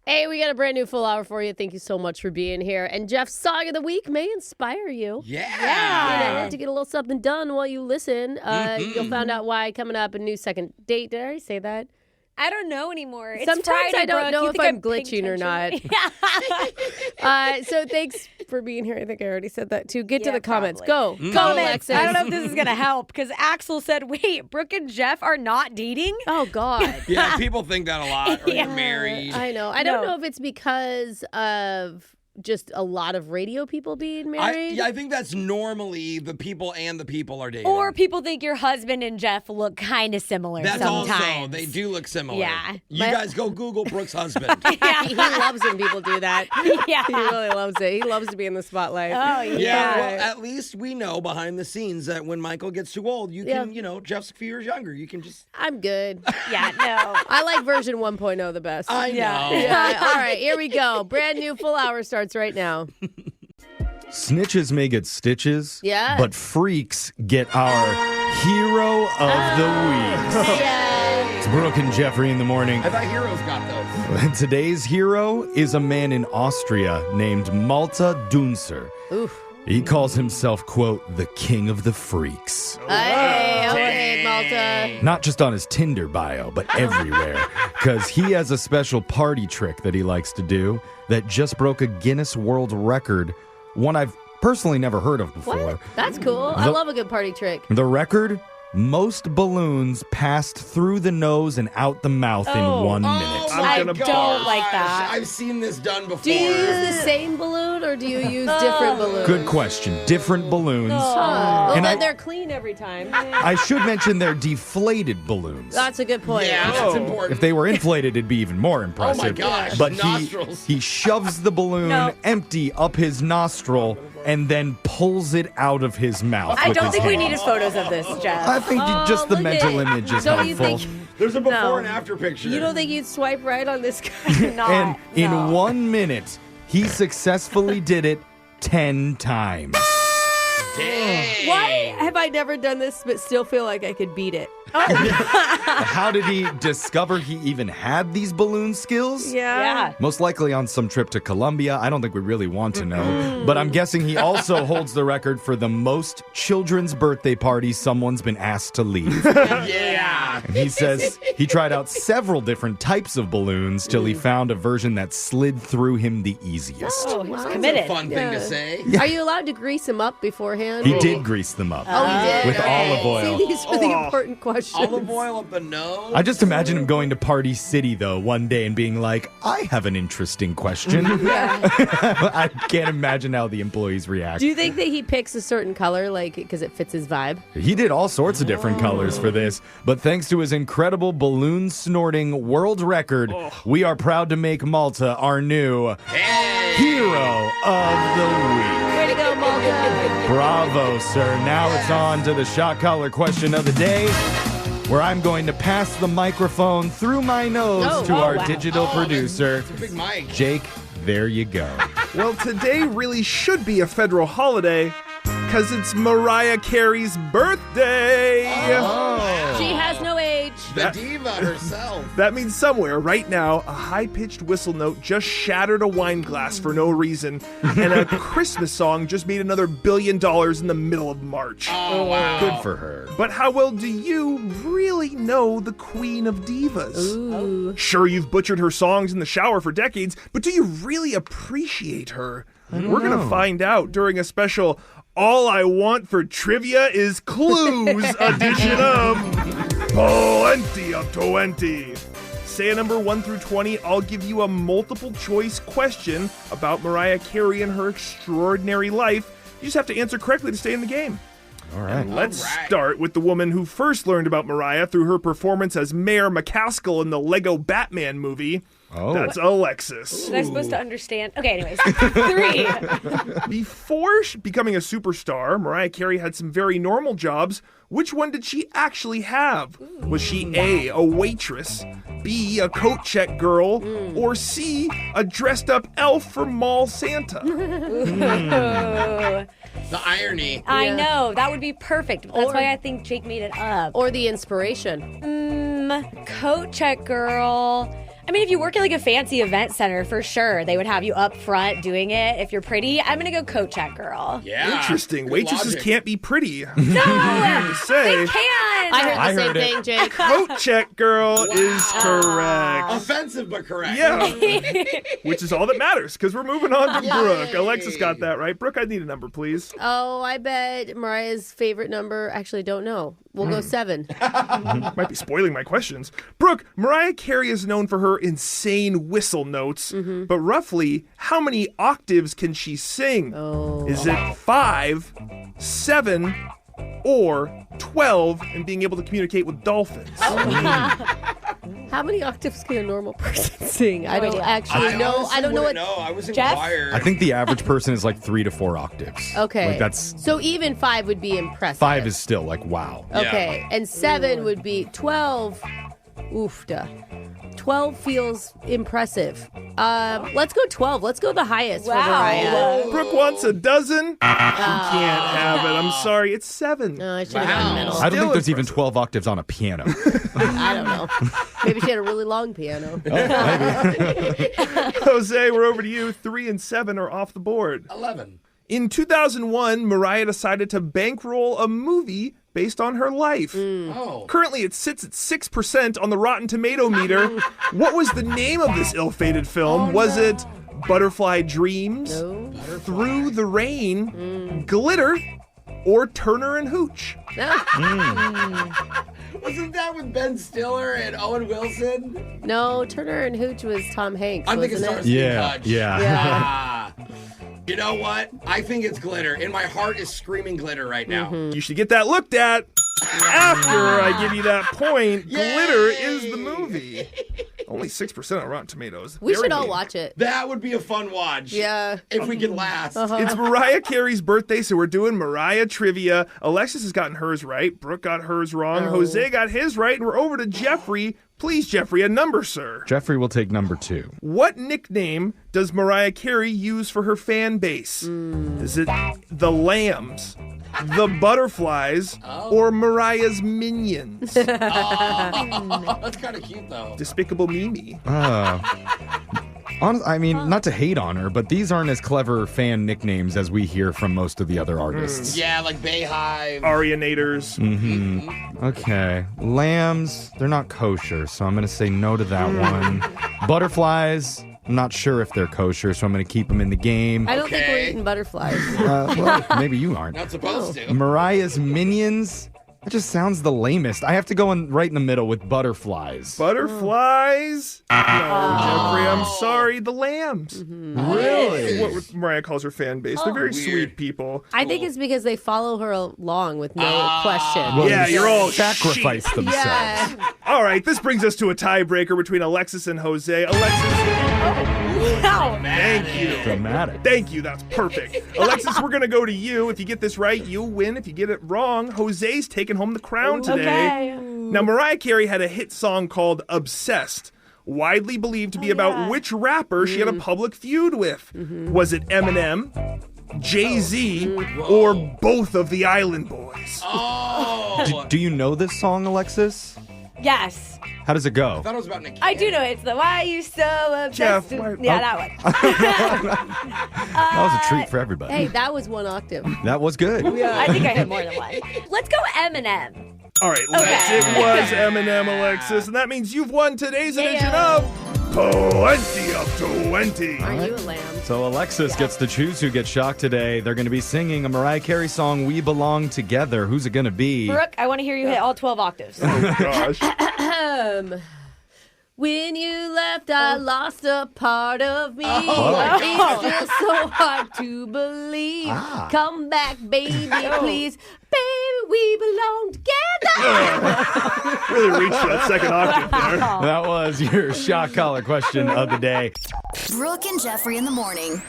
Hey, we got a brand new full hour for you. Thank you so much for being here. And Jeff's Song of the Week may inspire you. Yeah. To get a little something done while you listen. You'll find out why coming up. A new second date. Did I say that? I don't know anymore. It's Sometimes Friday, I don't Brooke. know You if think I'm paying glitching or not. attention? So thanks for being here. I think I already said that too. Get to Yeah, the comments. probably. Go. Go, Comments. Alexis. I don't know if this is going to help because Axel said, wait, Brooke and Jeff are not dating? Oh, God. Yeah, people think that a lot. Or Yeah. you're married. I know. I don't No. know if it's because of just a lot of radio people being married. I think that's normally the people are dating. Or people think your husband and Jeff look kind of similar that's sometimes. also, they do look similar. Yeah. You guys go Google Brooke's husband. He loves when people do that. Yeah. He really loves it. He loves to be in the spotlight. Oh, Yeah, yeah. well, at least we know behind the scenes that when Michael gets too old, you can, Jeff's a few years younger. You can just... I'm good. Yeah, no. I like version 1.0 the best. I know. Yeah. All right, here we go. Brand new full hour starts right now. Snitches may get stitches, Yeah. but freaks get our hero of the week. Yeah. It's Brooke and Jeffrey in the morning. I thought heroes got those. And today's hero is a man in Austria named Malte Dunzer. Oof. He calls himself, quote, the king of the freaks. Hey, okay, Malta. Not just on his Tinder bio, but everywhere. Because he has a special party trick that he likes to do that just broke a Guinness World Record, one I've personally never heard of before. What? That's cool. I love a good party trick. The record? Most balloons passed through the nose and out the mouth in 1 minute. I don't like that. I've seen this done before. Do you use the same balloon or do you use different balloons? Good question. Different balloons. Well, And then I- they're clean every time. I should mention they're deflated balloons. That's a good point. Yeah, that's important. If they were inflated, it'd be even more impressive. Oh my gosh, But nostrils. he shoves the balloon No. empty up his nostril and then pulls it out of his mouth. I with don't his think we hand. needed photos of this, Jeff. I think just the look at mental it. image is Don't you helpful. think- There's a before No. and after picture. You don't think you'd swipe right on this guy? Not. And in no. 1 minute, he successfully did it 10 times. Dang. Why have I never done this but still feel like I could beat it? How did he discover he even had these balloon skills? Yeah. Most likely on some trip to Colombia. I don't think we really want to know. But I'm guessing he also holds the record for the most children's birthday parties someone's been asked to leave. Yeah. And he says he tried out several different types of balloons till he found a version that slid through him the easiest. Oh, he was That's committed. a fun thing to say. Are you allowed to grease them up beforehand? He did grease them up. Oh, he did? With olive oil. See, these are the important questions. Olive oil up the nose. I just imagine him going to Party City, though, one day and being like, I have an interesting question. I can't imagine how the employees react. Do you think that he picks a certain color, like, because it fits his vibe? He did all sorts of different colors for this, but thanks to his incredible balloon snorting world record, we are proud to make Malta our new hero of the week. Way to go, Malta. Bravo, sir. Now it's on to the shot collar question of the day, where I'm going to pass the microphone through my nose to our digital producer, It's a big mic. Jake. There you go. Well, today really should be a federal holiday because it's Mariah Carey's birthday. She has no age. The diva herself. That means somewhere right now, a high-pitched whistle note just shattered a wine glass for no reason, and a Christmas song just made another $1 billion in the middle of March. Oh, wow. Good for her. But how well do you really know the Queen of Divas? Ooh. Sure, you've butchered her songs in the shower for decades, but do you really appreciate her? We're going to find out during a special All I Want for Trivia is Clues edition of Plenty of 20. Say a number 1 through 20. I'll give you a multiple choice question about Mariah Carey and her extraordinary life. You just have to answer correctly to stay in the game. All right. Let's All right. start with the woman who first learned about Mariah through her performance as Mayor McCaskill in the Lego Batman movie. Oh. That's Alexis. Was I supposed to understand? Okay, anyways. 3. Before becoming a superstar, Mariah Carey had some very normal jobs. Which one did she actually have? Was she A, waitress, B, a coat check girl, or C, a dressed up elf for Mall Santa? The irony. I Yeah. know. That would be perfect. That's why I think Jake made it up. Or the inspiration. Coat check girl. I mean, if you work at like a fancy event center, for sure, they would have you up front doing it. If you're pretty, I'm going to go coat check girl. Yeah. Interesting. Good Waitresses logic. can't be pretty. No, to say. they can. I heard the I heard same it. thing, Jake. Coat check girl is correct. Offensive, but correct. Yeah. Which is all that matters, because we're moving on to Yay. Brooke. Alexis got that right. Brooke, I need a number, please. Oh, I bet Mariah's favorite number. Actually, don't know. We'll go 7. Might be spoiling my questions. Brooke, Mariah Carey is known for her insane whistle notes, but roughly how many octaves can she sing? Oh. Is it 5, 7, or 12 and being able to communicate with dolphins? How many octaves can a normal person sing? I don't idea. actually know. I don't know what. No, I was in Jeff? choir. I think the average person is like 3 to 4 octaves. Okay. Like that's So even 5 would be impressive. 5 is still like wow. Okay. And 7 would be 12. Oofda. 12 feels impressive. Let's go 12. Let's go the highest for Mariah. Brooke wants a dozen. She can't have it. I'm sorry. It's 7. No, I should have gone middle. I don't Still think there's even impressive. 12 octaves on a piano. I don't know. Maybe she had a really long piano. Jose, we're over to you. 3 and 7 are off the board. 11. In 2001, Mariah decided to bankroll a movie based on her life. Oh. Currently, it sits at 6% on the Rotten Tomato meter. What was the name of this ill-fated film? Was it Butterfly Dreams, No. Through the Rain, Glitter, or Turner and Hooch? Wasn't that with Ben Stiller and Owen Wilson? No, Turner and Hooch was Tom Hanks. I'm thinking wasn't it? Starsky and Yeah, Hutch. yeah. Ah. You know what? I think it's glitter. And my heart is screaming glitter right now. You should get that looked at after I give you that point. Yay! Glitter is the movie. Only 6% on Rotten Tomatoes. We Very should all good. watch it. That would be a fun watch. Yeah. If we can last. It's Mariah Carey's birthday, so we're doing Mariah trivia. Alexis has gotten hers right. Brooke got hers wrong. Jose got his right. And we're over to Jeffrey. Please, Jeffrey, a number, sir. Jeffrey will take number 2. What nickname does Mariah Carey use for her fan base? Is it the Lambs, the Butterflies, or Mariah's Minions? That's kind of cute, though. Despicable Mimi. I mean, not to hate on her, but these aren't as clever fan nicknames as we hear from most of the other artists. Yeah, like Bayhive. Arianators. Okay. Lambs, they're not kosher, so I'm going to say no to that one. Butterflies, I'm not sure if they're kosher, so I'm going to keep them in the game. I don't think we're Okay. eating butterflies. Well, maybe you aren't. Not supposed to. Mariah's Minions, that just sounds the lamest. I have to go in right in the middle with butterflies. Butterflies? No, Jeffrey, I'm sorry. The Lambs. Really? What Mariah calls her fan base. They're very sweet people. I think it's because they follow her along with no question. Well, Yeah, they you're all sacrifice sheep. themselves. Yeah. All right, this brings us to a tiebreaker between Alexis and Jose. Alexis, thank you. Dramatic. Thank you. That's perfect. Alexis, we're going to go to you. If you get this right, you'll win. If you get it wrong, Jose's taking home the crown today. Okay. Now, Mariah Carey had a hit song called Obsessed, widely believed to be about which rapper she had a public feud with. Was it Eminem, Jay-Z, or both of the Island Boys? Oh. Do you know this song, Alexis? Yes. How does it go? I thought it was about Nick I do know it's the Why You So Jeff, Obsessed. why- Yeah, that one. That was a treat for everybody. Hey, that was one octave. That was good. I think I had more than one. Let's go Eminem. All right, it was Eminem, Alexis, and that means you've won today's edition of Plenty of 20. Aren't you a lamb? So Alexis gets to choose who gets shocked today. They're going to be singing a Mariah Carey song, We Belong Together. Who's it going to be? Brooke, I want to hear you hit all 12 octaves. Oh, gosh. When you left, I lost a part of me. Oh. It's just so hard to believe. Come back, baby, please. Baby, we belong together. Really reached that second octave there. That was your shock collar question of the day. Brooke and Jeffrey in the morning.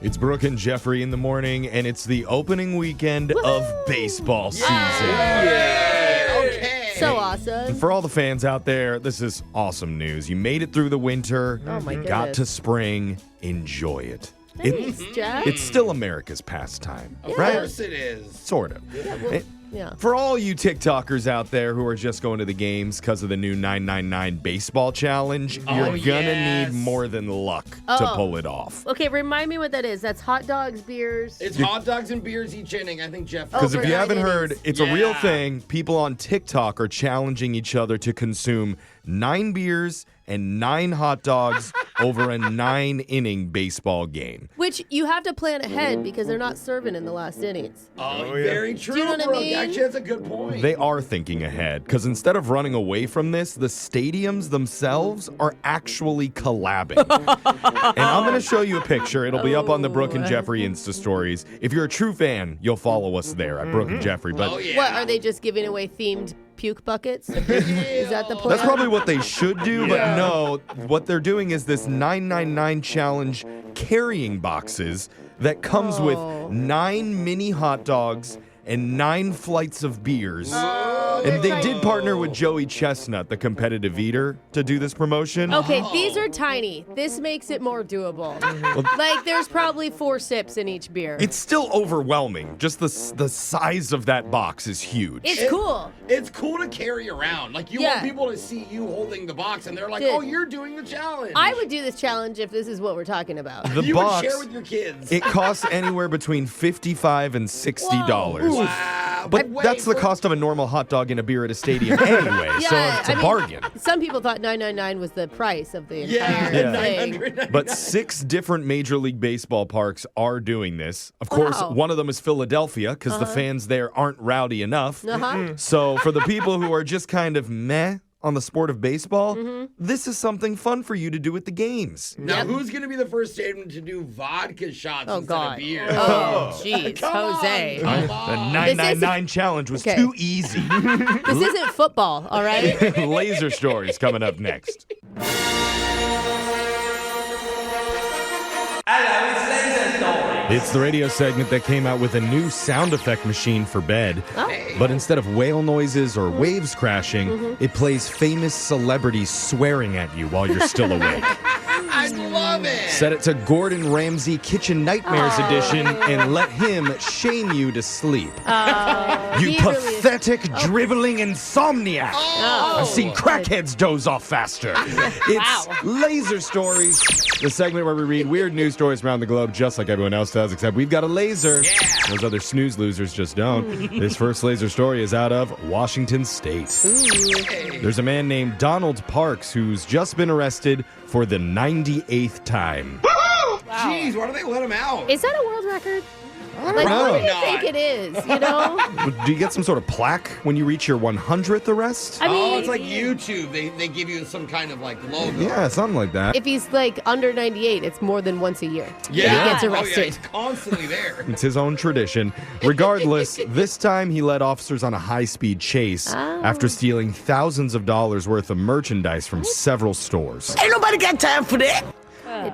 It's Brooke and Jeffrey in the morning, and it's the opening weekend of baseball season. Okay. So awesome. For all the fans out there, this is awesome news. You made it through the winter. Oh, my Got goodness. to spring. Enjoy it. Thanks, Jeff. It's still America's pastime, Of right? course it is. Sort of. Yeah. For all you TikTokers out there who are just going to the games because of the new 999 baseball challenge, you're gonna need more than luck to pull it off. Okay, remind me what that is. That's hot dogs, beers. It's hot dogs and beers each inning. I think Jeff. Because if you haven't innings. heard, it's a real thing. People on TikTok are challenging each other to consume 9 beers and 9 hot dogs over a 9-inning baseball game. Which you have to plan ahead because they're not serving in the last innings. Oh, very true, Do you know what I Brooke. mean? Actually, that's a good point. They are thinking ahead because instead of running away from this, the stadiums themselves are actually collabing. And I'm going to show you a picture. It'll be up on the Brooke and Jeffrey Insta stories. If you're a true fan, you'll follow us there at Brooke and Jeffrey. But What, are they just giving away themed puke buckets? Is that the plan? that's probably what they should do, but no. What they're doing is this 999 challenge carrying boxes that comes with 9 mini hot dogs and 9 flights of beers. And they did partner with Joey Chestnut, the competitive eater, to do this promotion. Okay, these are tiny. This makes it more doable. Like, there's probably 4 sips in each beer. It's still overwhelming. Just the size of that box is huge. It's cool. It's cool to carry around. Like, you want people to see you holding the box, and they're like, Dude. oh, you're doing the challenge. I would do this challenge if this is what we're talking about. The you box, would share with your kids. it costs anywhere between $55 and $60. Wow. But wait, that's the for- cost of a normal hot dog in a beer at a stadium anyway, so it's a bargain. Some people thought $9.99 was the price of the Yeah, entire thing. $999. But 6 different Major League Baseball parks are doing this. Of course, Wow. one of them is Philadelphia because the fans there aren't rowdy enough. Uh-huh. So for the people who are just kind of meh on the sport of baseball, this is something fun for you to do at the games. Now, who's going to be the first stadium to do vodka shots instead God. of beer? Oh, jeez, Come Jose. on, The come on. 999 challenge was Okay. too easy. This isn't football, all right? Laser stories coming up next. It's the radio segment that came out with a new sound effect machine for bed. But instead of whale noises or waves crashing, it plays famous celebrities swearing at you while you're still awake. I love it. Set it to Gordon Ramsay Kitchen Nightmares edition and let him shame you to sleep. You he really is- pathetic, dribbling insomniac. I've seen crackheads doze off faster. It's Laser Stories, the segment where we read weird news stories around the globe just like everyone else does, except we've got a laser. Those other snooze losers just don't. This first laser story is out of Washington State. There's a man named Donald Parks who's just been arrested for the 98th time. Jeez, why do they let him out? Is that a world record? I Like, don't what know. do you think it is, you know? Do you get some sort of plaque when you reach your 100th arrest? I mean, it's like YouTube. They give you some kind of like logo. Yeah, something like that. if he's like under 98, it's more than once a year. Yeah. He gets Oh, yeah, arrested. he's constantly there. It's his own tradition. Regardless, this time he led officers on a high-speed chase after stealing thousands of dollars worth of merchandise from several stores. Ain't nobody got time for that.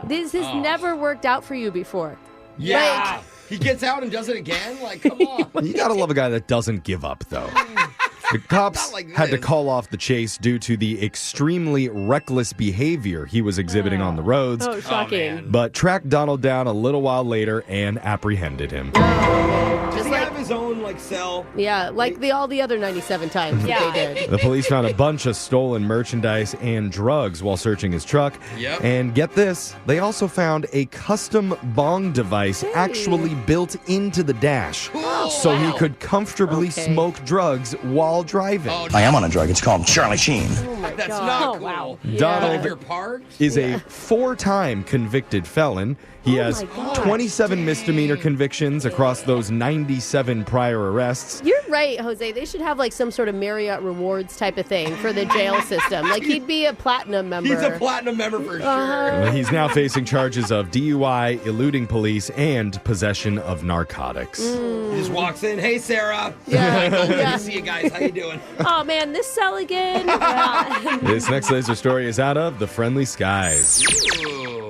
This has never worked out for you before. Yeah. He gets out and does it again? Like, come on. You gotta love a guy that doesn't give up, though. The cops Not like had to this. call off the chase due to the extremely reckless behavior he was exhibiting on the roads, Oh, shocking. but tracked Donald down a little while later and apprehended him. Does Just he like, have his own like cell? yeah, like all the other 97 times that they did. The police found a bunch of stolen merchandise and drugs while searching his truck. Yep. And get this, they also found a custom bong device actually built into the dash so he could comfortably smoke drugs while driving. Oh, I am on a drug. It's called Charlie Sheen. that's God. not Oh, cool. wow. Donald If you're parked? is a 4-time convicted felon. He has my gosh. 27 misdemeanor convictions across those 97 prior arrests. You're right, Jose. They should have like some sort of Marriott rewards type of thing for the jail system. Like he'd be a platinum member. He's a platinum member for sure. He's now facing charges of DUI, eluding police, and possession of narcotics. He just walks in. Hey, Sarah. Yeah, Good yeah. to see you guys. How you doing? Oh man, this cell again. This next laser story is out of the Friendly Skies.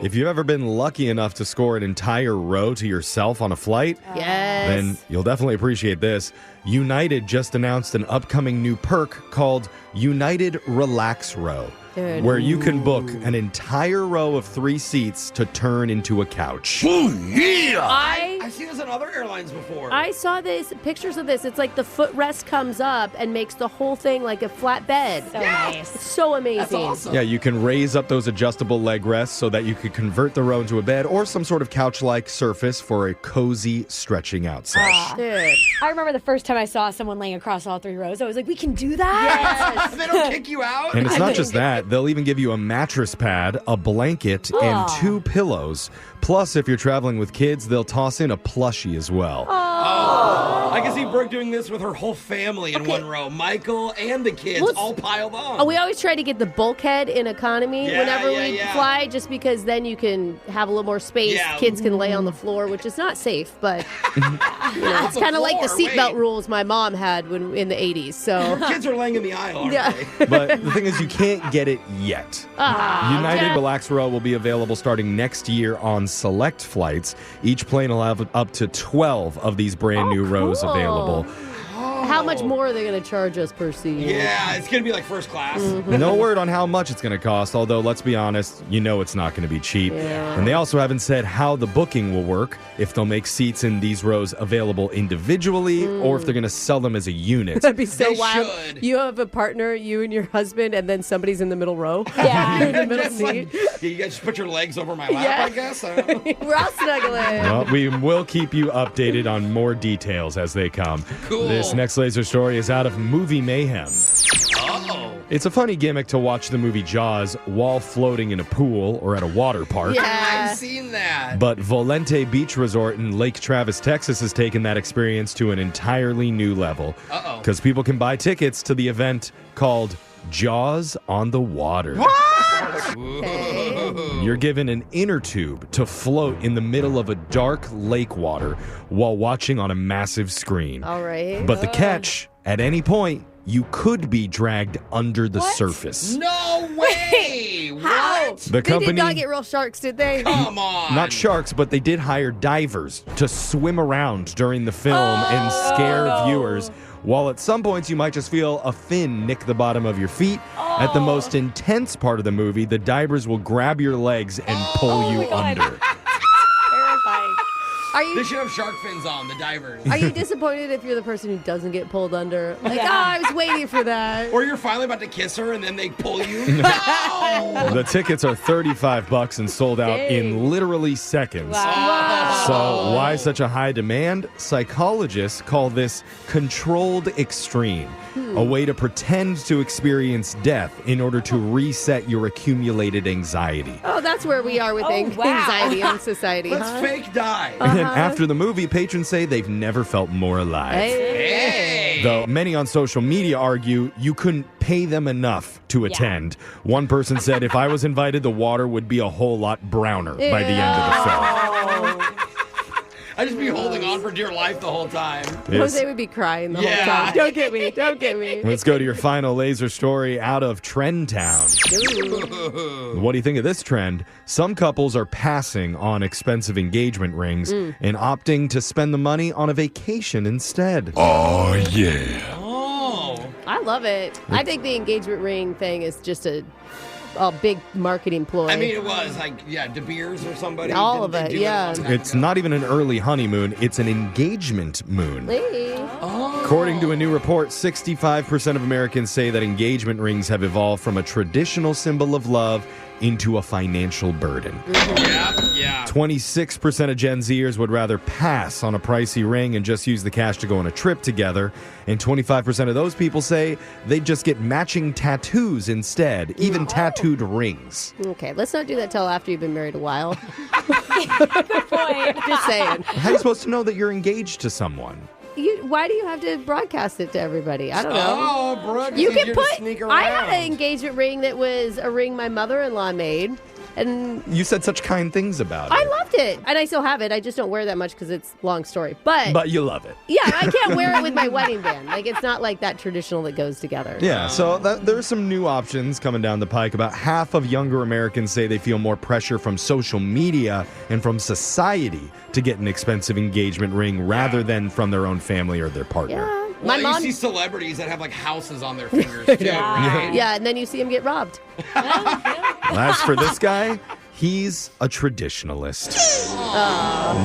If you've ever been lucky enough to score an entire row to yourself on a flight, Yes. then you'll definitely appreciate this. United just announced an upcoming new perk called United Relax Row, Dude. where you can book an entire row of 3 seats to turn into a couch. Ooh, yeah. I I've seen this on other airlines before. I saw pictures of this. It's like the footrest comes up and makes the whole thing like a flat bed. So nice. It's so amazing. That's awesome. Yeah, you can raise up those adjustable leg rests so that you could convert the row into a bed or some sort of couch-like surface for a cozy stretching out session. Dude. I remember the first time I saw someone laying across all 3 rows. I was like, we can do that? Yes. They don't kick you out? And it's not just that. They'll even give you a mattress pad, a blanket, and 2 pillows. Plus, if you're traveling with kids, they'll toss in a plushie as well. Oh. I can see Brooke doing this with her whole family in one row. Michael and the kids all piled on. Oh, we always try to get the bulkhead in economy whenever we fly, just because then you can have a little more space. Yeah. Kids can lay on the floor, which is not safe, but it's kind of like the seatbelt rules my mom had in the 80s. So Kids are laying in the aisle, aren't they? But the thing is, you can't get it yet. United Relax Row will be available starting next year on select flights. Each plane will have up to 12 of these brand new rows available. How much more are they going to charge us per seat? Yeah, it's going to be like first class. No word on how much it's going to cost, although let's be honest, you know it's not going to be cheap. Yeah. And they also haven't said how the booking will work, if they'll make seats in these rows available individually or if they're going to sell them as a unit. That'd be so They wild. should. You have a partner, you and your husband, and then somebody's in the middle row. Yeah. You're in the middle It's seat. like, you guys just put your legs over my lap, Yeah. I guess. I don't know. We're all snuggling. Well, we will keep you updated on more details as they come. Cool. This next laser story is out of Movie Mayhem. Uh-oh. It's a funny gimmick to watch the movie Jaws while floating in a pool or at a water park. Yeah. I've seen that. But Volente Beach Resort in Lake Travis, Texas has taken that experience to an entirely new level. Uh-oh. Because people can buy tickets to the event called Jaws on the Water. You're given an inner tube to float in the middle of a dark lake water while watching on a massive screen. All right. But the catch, at any point, you could be dragged under the surface. No way! How? What? The They company, did not get real sharks, did they? Come on. not sharks, but they did hire divers to swim around during the film and scare viewers. While at some points you might just feel a fin nick the bottom of your feet, at the most intense part of the movie, the divers will grab your legs and pull you under. Terrifying. Are They you should have shark fins on, the divers. are you disappointed if you're the person who doesn't get pulled under? Like, I was waiting for that. Or you're finally about to kiss her and then they pull you. No! The tickets are $35 and sold out in literally seconds. So why such a high demand? Psychologists call this controlled extreme, a way to pretend to experience death in order to reset your accumulated anxiety. Oh, that's where we are with anxiety in society, Let's huh? fake die. And then after the movie, patrons say they've never felt more alive. Hey! Though many on social media argue you couldn't pay them enough to attend. One person said, if I was invited, the water would be a whole lot browner by the end of the film. I'd just be holding on for dear life the whole time. Jose would be crying the whole Yeah. time. Don't get me. Don't get me. Let's go to your final laser story out of Trend Town. What do you think of this trend? Some couples are passing on expensive engagement rings and opting to spend the money on a vacation instead. Oh. I love it. I think the engagement ring thing is just a big marketing ploy. I mean, it was like, De Beers or somebody. All Didn't of they it, do yeah. a long time It's ago? not even an early honeymoon, it's an engagement moon. Hey. According to a new report, 65% of Americans say that engagement rings have evolved from a traditional symbol of love into a financial burden. Yeah. 26% of Gen Zers would rather pass on a pricey ring and just use the cash to go on a trip together. And 25% of those people say they'd just get matching tattoos instead, even tattooed rings. Okay, let's not do that till after you've been married a while. Good point. Just saying. How are you supposed to know that you're engaged to someone? Why do you have to broadcast it to everybody? I don't know. Oh, Brooke, You it's can easier put. to sneak around. I had an engagement ring that was a ring my mother-in-law made, and You said such kind things about it. I loved it, and I still have it. I just don't wear that much because it's a long story. But you love it. yeah, I can't wear it with my wedding band. Like it's not like that traditional that goes together. Yeah, so there's some new options coming down the pike. About half of younger Americans say they feel more pressure from social media and from society to get an expensive engagement ring rather than from their own family or their partner. Yeah. Well, My mom. you see celebrities that have like houses on their fingers too, right? Yeah, and then you see him get robbed. As for this guy, he's a traditionalist.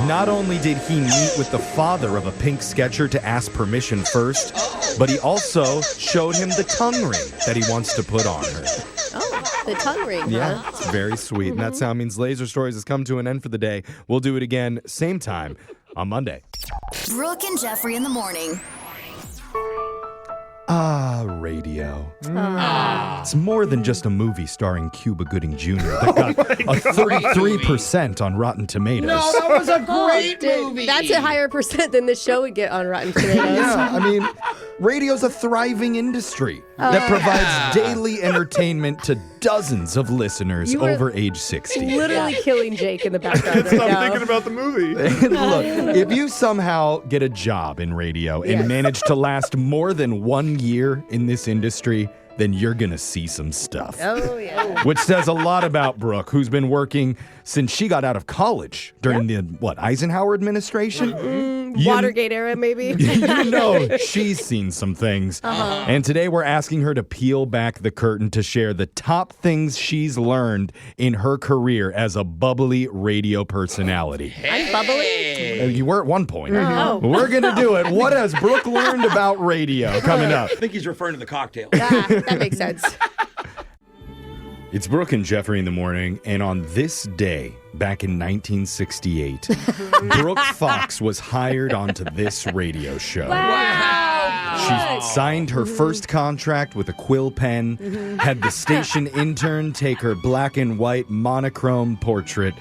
Not only did he meet with the father of a pink Sketcher to ask permission first, but he also showed him the tongue ring that he wants to put on her. Oh, the tongue ring. Yeah, Huh? it's very sweet. And that sound means Laser Stories has come to an end for the day. We'll do it again, same time on Monday. Brooke and Jeffrey in the morning. Radio. It's more than just a movie starring Cuba Gooding Jr. that got a 33% on Rotten Tomatoes. No, that was a great movie. That's a higher percent than this show would get on Rotten Tomatoes. Yeah, I mean, radio's a thriving industry that provides daily entertainment to dozens of listeners You were over age 60. Literally killing Jake in the background right Stop now. thinking about the movie. Look, if you somehow get a job in radio and manage to last more than 1 year in this industry, then you're going to see some stuff. Oh, yeah. Which says a lot about Brooke, who's been working since she got out of college during the, Eisenhower administration? Watergate era, maybe. You know she's seen some things. And today we're asking her to peel back the curtain to share the top things she's learned in her career as a bubbly radio personality. I'm bubbly. You were at one point. We're going to do it. What has Brooke learned about radio? Coming up. I think he's referring to the cocktail. That makes sense. It's Brooke and Jeffrey in the morning, and on this day, back in 1968, Brooke Fox was hired onto this radio show. She signed her first contract with a quill pen, had the station intern take her black and white monochrome portrait,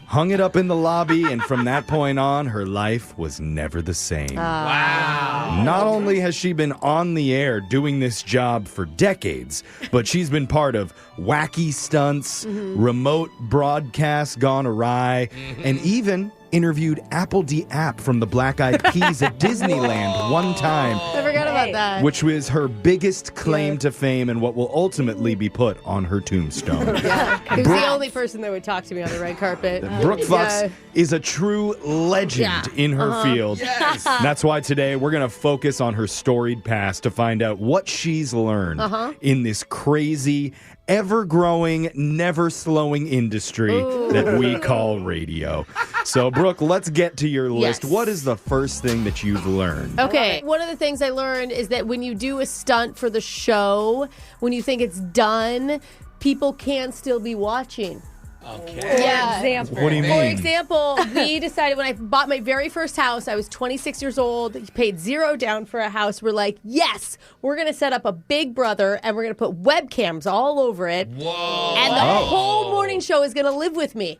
hung it up in the lobby, and from that point on, her life was never the same. Wow. Not only has she been on the air doing this job for decades, but she's been part of wacky stunts, remote broadcasts gone awry, and even interviewed Apple App from the Black Eyed Peas at Disneyland one time, I forgot about that. which was her biggest claim to fame and what will ultimately be put on her tombstone. He was the only person that would talk to me on the red carpet. Brooke Fox is a true legend in her field. Yes. That's why today we're going to focus on her storied past to find out what she's learned in this crazy, ever-growing, never-slowing industry that we call radio. So, Brooke, let's get to your list. Yes. What is the first thing that you've learned? Okay, one of the things I learned is that when you do a stunt for the show, when you think it's done, people can still be watching. Okay. Yeah. Example. What do you For mean? example, we decided when I bought my very first house, I was 26 years old, paid $0 down for a house. We're like, yes, we're going to set up a Big Brother and we're going to put webcams all over it. Whoa. And the whole morning show is going to live with me.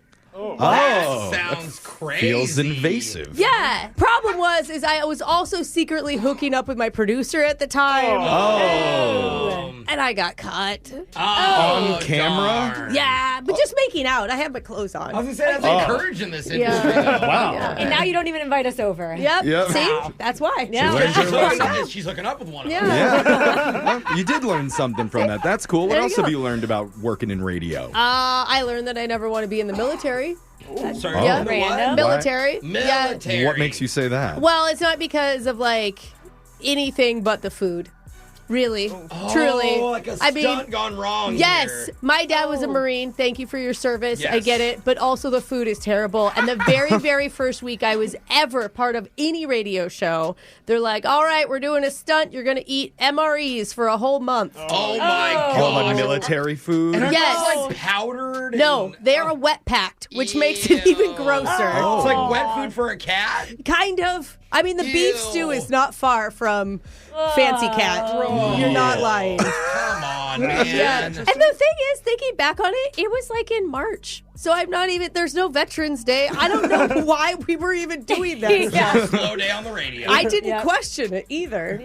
That sounds crazy. Feels invasive. Yeah. Problem was, I was also secretly hooking up with my producer at the time. And I got caught. On camera? Darn. Yeah, but just making out. I had my clothes on. I was going to say, that's encouraged in this industry. Wow. And now you don't even invite us over. Yep. Yep. See? That's why. Yeah. She's hooking up with one of them. Yeah. Well, you did learn something from that. That's cool. What There you else have go. you learned about working in radio? I learned that I never want to be in the military. Sorry. Yeah. the what? Random. Military. Yeah. Military. What makes you say that? Well, it's not because of like anything but the food. Really. Truly. Like a stunt gone wrong Yes, here. my dad was a Marine. Thank you for your service. I Yes. get it. But also the food is terrible. And the very, very first week I was ever part of any radio show, they're like, all right, we're doing a stunt. You're going to eat MREs for a whole month. Oh my All god. like military food? And are Yes. those, like powdered? No, and- they are wet packed, which makes it even grosser. It's like wet food for a cat? Kind of. I mean, the beef Ew. stew is not far from Fancy Cat. You're not lying. Come on, man. Yeah. And the thing is, thinking back on it, it was like in March. So I'm not even, there's no Veterans Day. I don't know why we were even doing that stuff. Slow day on the radio. I didn't question it either.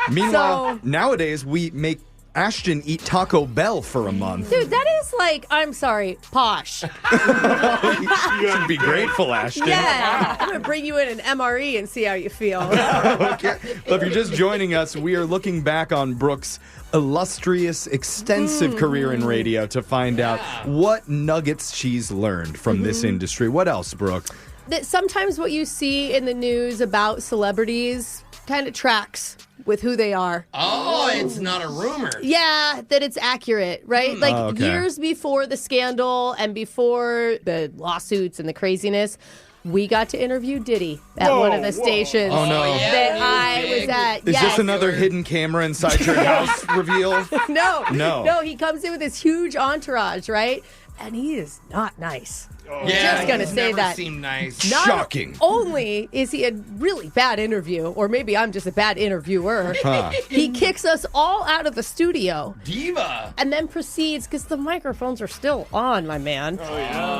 Meanwhile, So- nowadays we make Ashton eat Taco Bell for a month. Dude, that is like, I'm sorry, posh. You should be grateful, Ashton. Yeah. I'm going to bring you in an MRE and see how you feel. Okay. Well, if you're just joining us, we are looking back on Brooke's illustrious, extensive career in radio to find out what nuggets she's learned from this industry. What else, Brooke? That sometimes what you see in the news about celebrities kind of tracks with who they are. Oh, it's not a rumor. Yeah, that it's accurate, right? Like years before the scandal and before the lawsuits and the craziness, we got to interview Diddy at one of the stations that I was at. Is this another hidden camera inside your house reveal? No, he comes in with this huge entourage, right? And he is not nice. Yeah, just gonna say that. Seemed nice. Not Shocking. only is he a really bad interview, or maybe I'm just a bad interviewer, he kicks us all out of the studio. Diva. And then proceeds, because the microphones are still on, my man,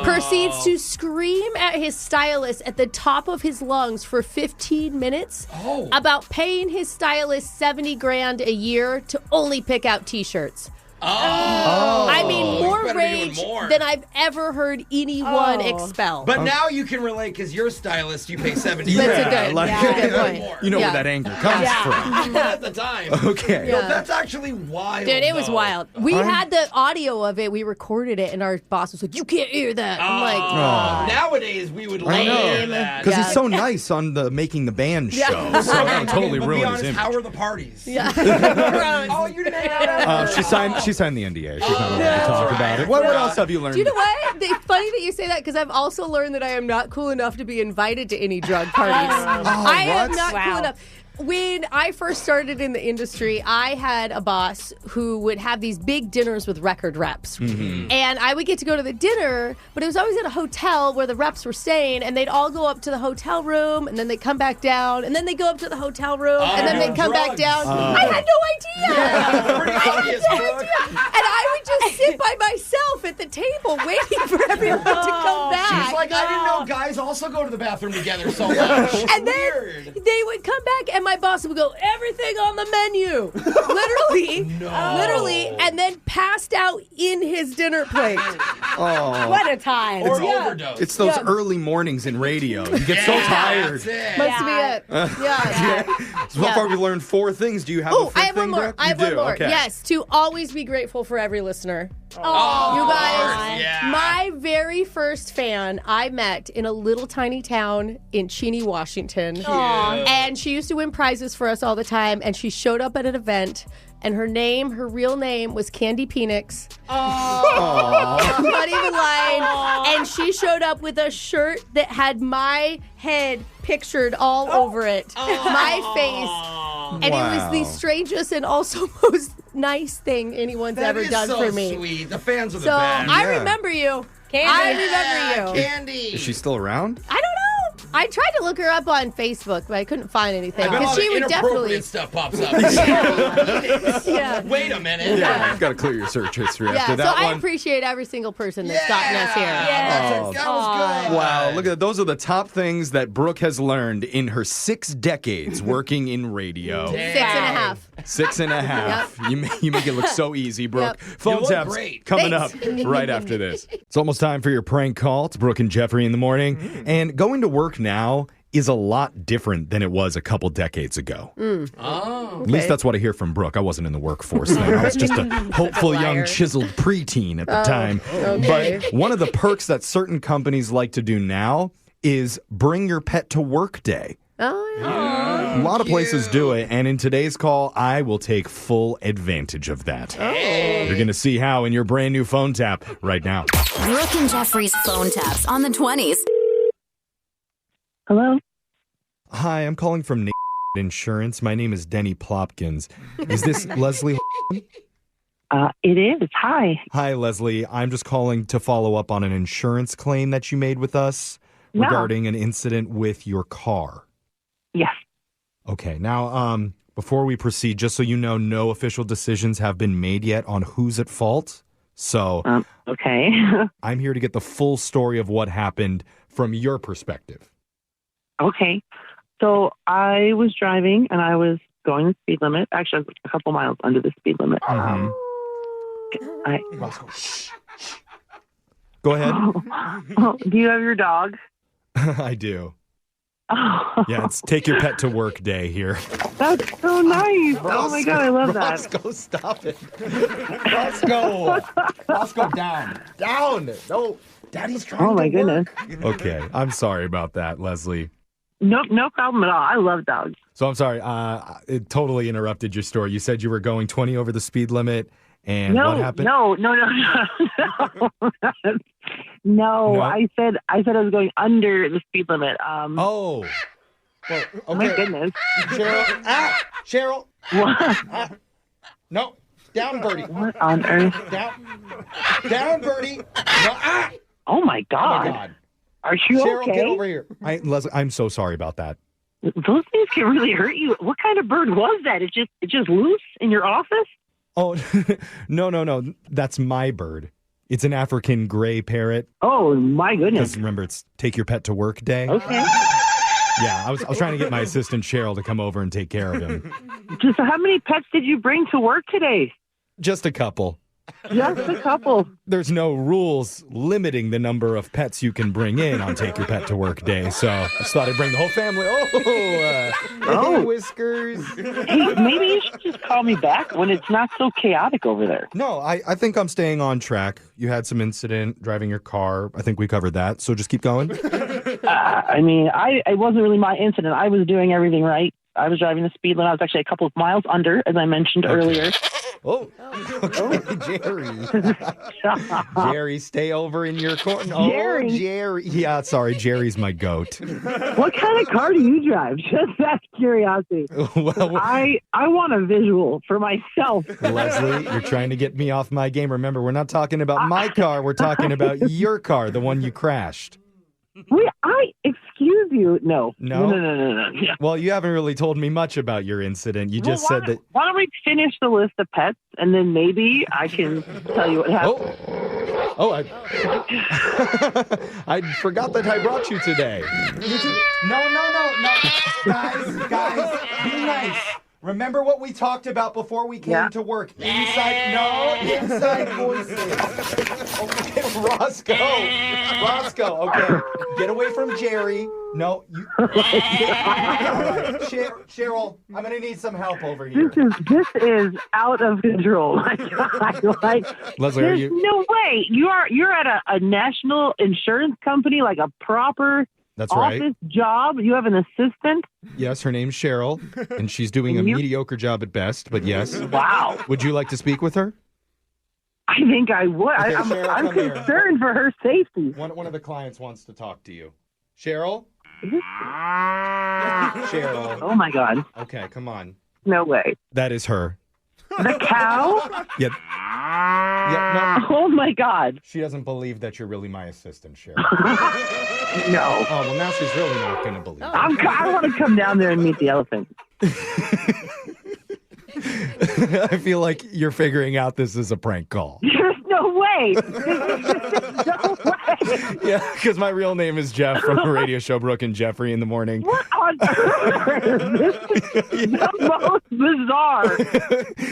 proceeds to scream at his stylist at the top of his lungs for 15 minutes about paying his stylist $70,000 a year to only pick out T-shirts. I mean, more rage than I've ever heard anyone expel. But now you can relate because you're a stylist. You pay $70,000. That's a good point. You know where that anger comes from. At the time. Okay. No, that's actually wild. Dude, it was wild. We had the audio of it. We recorded it, and our boss was like, "You can't hear that." I'm like, nowadays we would I know. hear that. Because he's so nice on the Making the Band show. So that totally But be ruined his honest, image. how are the parties? "Oh, You didn't hang out after. She signed the NDA. She's not allowed to talk about it. What else have you learned? Do you know what? It's funny that you say that because I've also learned that I am not cool enough to be invited to any drug parties. I am not cool enough. When I first started in the industry, I had a boss who would have these big dinners with record reps. And I would get to go to the dinner, but it was always at a hotel where the reps were staying, and they'd all go up to the hotel room, and then they'd come back down, and then they'd go up to the hotel room, and then they'd come back down. I had no idea. Pretty obvious, Brooke. And I would just sit by myself at the table waiting for everyone to come back. She's like, I didn't know guys also go to the bathroom together so much. And then they would come back, and my boss would go, everything on the menu. Literally, and then passed out in his dinner plate. What a time. Or overdose. It's those early mornings in radio. You get so tired. That's it. Must be it. So far, we learned 4 things. Do you have a Oh, fifth I have one thing, more. Brooke? I have You one do? more. Okay. Yes, to always be grateful for every listener. You guys, my very first fan I met in a little tiny town in Cheney, Washington. And she used to win prizes for us all the time. And she showed up at an event, and her real name was Candy Penix. I'm not even lying. And she showed up with a shirt that had my head pictured all over it. My face. And it was the strangest and also most nice thing anyone's ever done so for me. Sweet. The fans are the So best. I remember you. I remember you. Candy. Is she still around? I don't know. I tried to look her up on Facebook, but I couldn't find anything. I bet all Because she the would definitely. inappropriate stuff pops up. Wait a minute. Yeah, you've got to clear your search history Yeah, after so that I one. appreciate every single person that's gotten us here. That was good. Wow, look at that. Those are the top things that Brooke has learned in her 6 decades working in radio. 6.5. 6.5. You make it look so easy, Brooke. Yep. Phone You look taps great. coming Thanks. up right after this. It's almost time for your prank call. It's Brooke and Jeffrey in the morning. And going to work now is a lot different than it was a couple decades ago. At least that's what I hear from Brooke. I wasn't in the workforce then. I was just a hopeful young chiseled preteen at the time. okay. But one of the perks that certain companies like to do now is bring your pet to work day. Oh, yeah. A lot of places do it, and in today's call, I will take full advantage of that. You're going to see how in your brand new phone tap right now. Brooke and Jeffrey's phone taps on the 20s. Hello? Hi, I'm calling from Insurance. My name is Denny Plopkins. Is this Leslie? It is. Hi. Hi, Leslie. I'm just calling to follow up on an insurance claim that you made with us Yeah. regarding an incident with your car. Yes. Okay, now, before we proceed, just so you know, no official decisions have been made yet on who's at fault. So Okay. I'm here to get the full story of what happened from your perspective. Okay. So I was driving and I was going the speed limit. Actually, I was a couple miles under the speed limit. Go ahead. Do you have your dog? I do. Yeah, it's take your pet to work day here. That's so nice. Oh my God, I love that. Roscoe, stop it. Roscoe, down. Down. No, Daddy's trying Oh my to work. goodness. Okay, I'm sorry about that, Leslie. No problem at all. I love dogs. So I'm sorry, it totally interrupted your story. You said you were going 20 over the speed limit, and what happened? No. No, I said I was going under the speed limit. Well, okay. My goodness. Cheryl. What? No. Down, Birdie. What on earth? Down, Birdie. No, Oh my God. Oh, my God. Are you Cheryl, okay? get over here. Leslie, I'm so sorry about that. Those things can really hurt you. What kind of bird was that? It just loose in your office? Oh, no. That's my bird. It's an African gray parrot. Oh, my goodness. Because remember, it's Take Your Pet to Work Day. Okay. Yeah, I was trying to get my assistant Cheryl to come over and take care of him. Just how many pets did you bring to work today? Just a couple. Just a couple. There's no rules limiting the number of pets you can bring in on Take Your Pet to Work Day, so I just thought I'd bring the whole family. Hey, Whiskers. Hey, maybe you should just call me back when it's not so chaotic over there. No, I think I'm staying on track. You had some incident driving your car. I think we covered that, so just keep going. It wasn't really my incident. I was doing everything right. I was driving the speed limit. I was actually a couple of miles under, as I mentioned earlier. Oh, okay, Jerry. Jerry, stay over in your corner. Oh, Jerry. Jerry. Yeah, sorry, Jerry's my goat. What kind of car do you drive? Just out of curiosity. Well, I want a visual for myself. Leslie, you're trying to get me off my game. Remember, we're not talking about my car. We're talking about your car, the one you crashed. Wait, excuse you. No. No? No. Yeah. Well, you haven't really told me much about your incident. You just said that... Why don't we finish the list of pets, and then maybe I can tell you what happened. I forgot that I brought you today. No. Guys, be nice. Remember what we talked about before we came to work. Inside voices. Okay, Roscoe, okay. Get away from Jerry. No, you... All right. Cheryl, I'm going to need some help over here. This is out of control. Leslie, there's no way. You're at a national insurance company, like a proper... That's right. Office job? You have an assistant? Yes, her name's Cheryl, and she's doing a mediocre job at best, but yes. Wow. Would you like to speak with her? I think I would. Okay, Cheryl, I'm concerned for her safety. One of the clients wants to talk to you. Cheryl? Cheryl. Oh, my God. Okay, come on. No way. That is her. The cow? Yeah, no. Oh, my God. She doesn't believe that you're really my assistant, Cheryl. No. Oh, well, now she's really not going to believe it. I want to come down there and meet the elephant. I feel like you're figuring out this is a prank call. There's no way. No way. Yeah, because my real name is Jeff from the radio show Brooke and Jeffrey in the morning. What on earth? This is the most bizarre.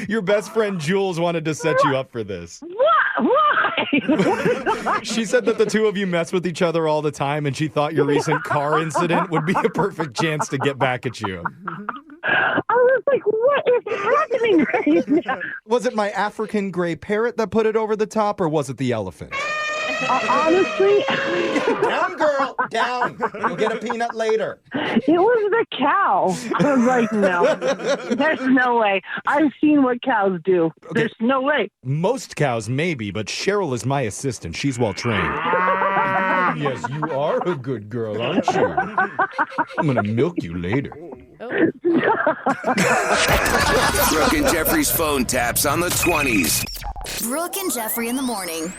Your best friend Jules wanted to set you up for this. What? Why? She said that the two of you mess with each other all the time, and she thought your recent car incident would be a perfect chance to get back at you. I was like, what is happening right now? Was it my African gray parrot that put it over the top, or was it the elephant? Honestly, Down, girl, down. You'll get a peanut later. it was the cow. I was like, no, there's no way. I've seen what cows do. There's no way. Most cows, maybe, but Cheryl is my assistant. She's well trained. Yes, you are a good girl, aren't you? I'm going to milk you later. Brooke and Jeffrey's phone taps on the 20s. Brooke and Jeffrey in the morning.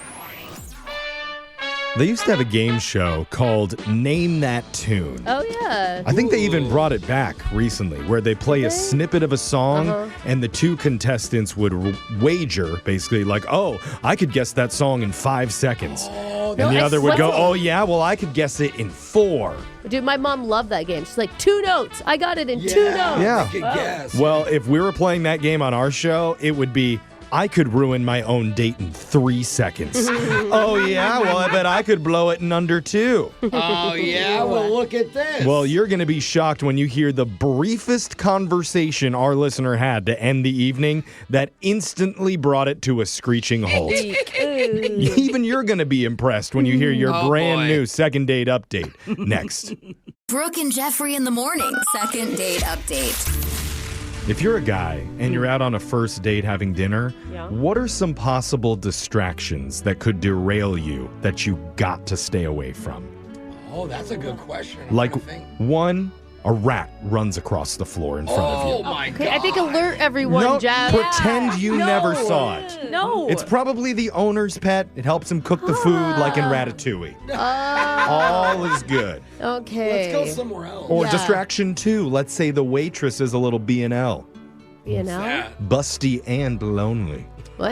They used to have a game show called Name That Tune. Oh, yeah. I think they even brought it back recently, where they play a snippet of a song, and the two contestants would wager, basically, like, oh, I could guess that song in 5 seconds. And the other would go, oh, yeah, well, I could guess it in 4. Dude, my mom loved that game. She's like, 2 notes. I got it in 2 notes. Yeah. Yes. Well, if we were playing that game on our show, it would be, I could ruin my own date in 3 seconds. Oh, yeah? Well, I bet I could blow it in under 2. Oh, yeah? Well, look at this. Well, you're going to be shocked when you hear the briefest conversation our listener had to end the evening that instantly brought it to a screeching halt. Even you're going to be impressed when you hear your brand new second date update next. Brooke and Jeffrey in the morning. Second date update. If you're a guy and you're out on a first date having dinner, what are some possible distractions that could derail you that you got to stay away from? Oh, that's a good question. Like, one, a rat runs across the floor in front of you. Oh, my God. I think alert everyone, No, Jeff. pretend you never saw it. No. It's probably the owner's pet. It helps him cook the food like in Ratatouille. All is good. Okay. Let's go somewhere else. Or distraction two, let's say the waitress is a little B&L. You know? Busty and lonely. What?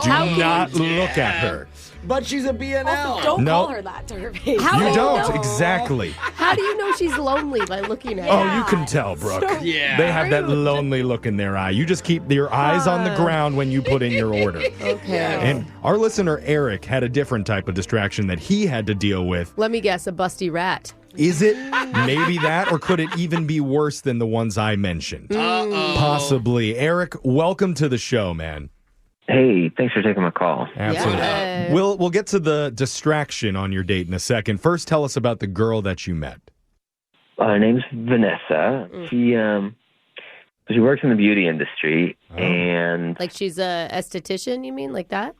Do not look at her. But she's a B&L. Don't No. call her that to her face. How You do you don't, know? exactly. How do you know she's lonely by looking at her? Oh, you can tell, Brooke. Yeah. They have that lonely look in their eye. You just keep your eyes on the ground when you put in your order. Okay. And our listener, Eric, had a different type of distraction that he had to deal with. Let me guess, a busty rat. Is it maybe that, or could it even be worse than the ones I mentioned? Possibly. Eric, welcome to the show, man. Hey, thanks for taking my call. Absolutely. Yeah. We'll get to the distraction on your date in a second. First, tell us about the girl that you met. Her name's Vanessa. She works in the beauty industry, and Like she's a esthetician, you mean? Like that?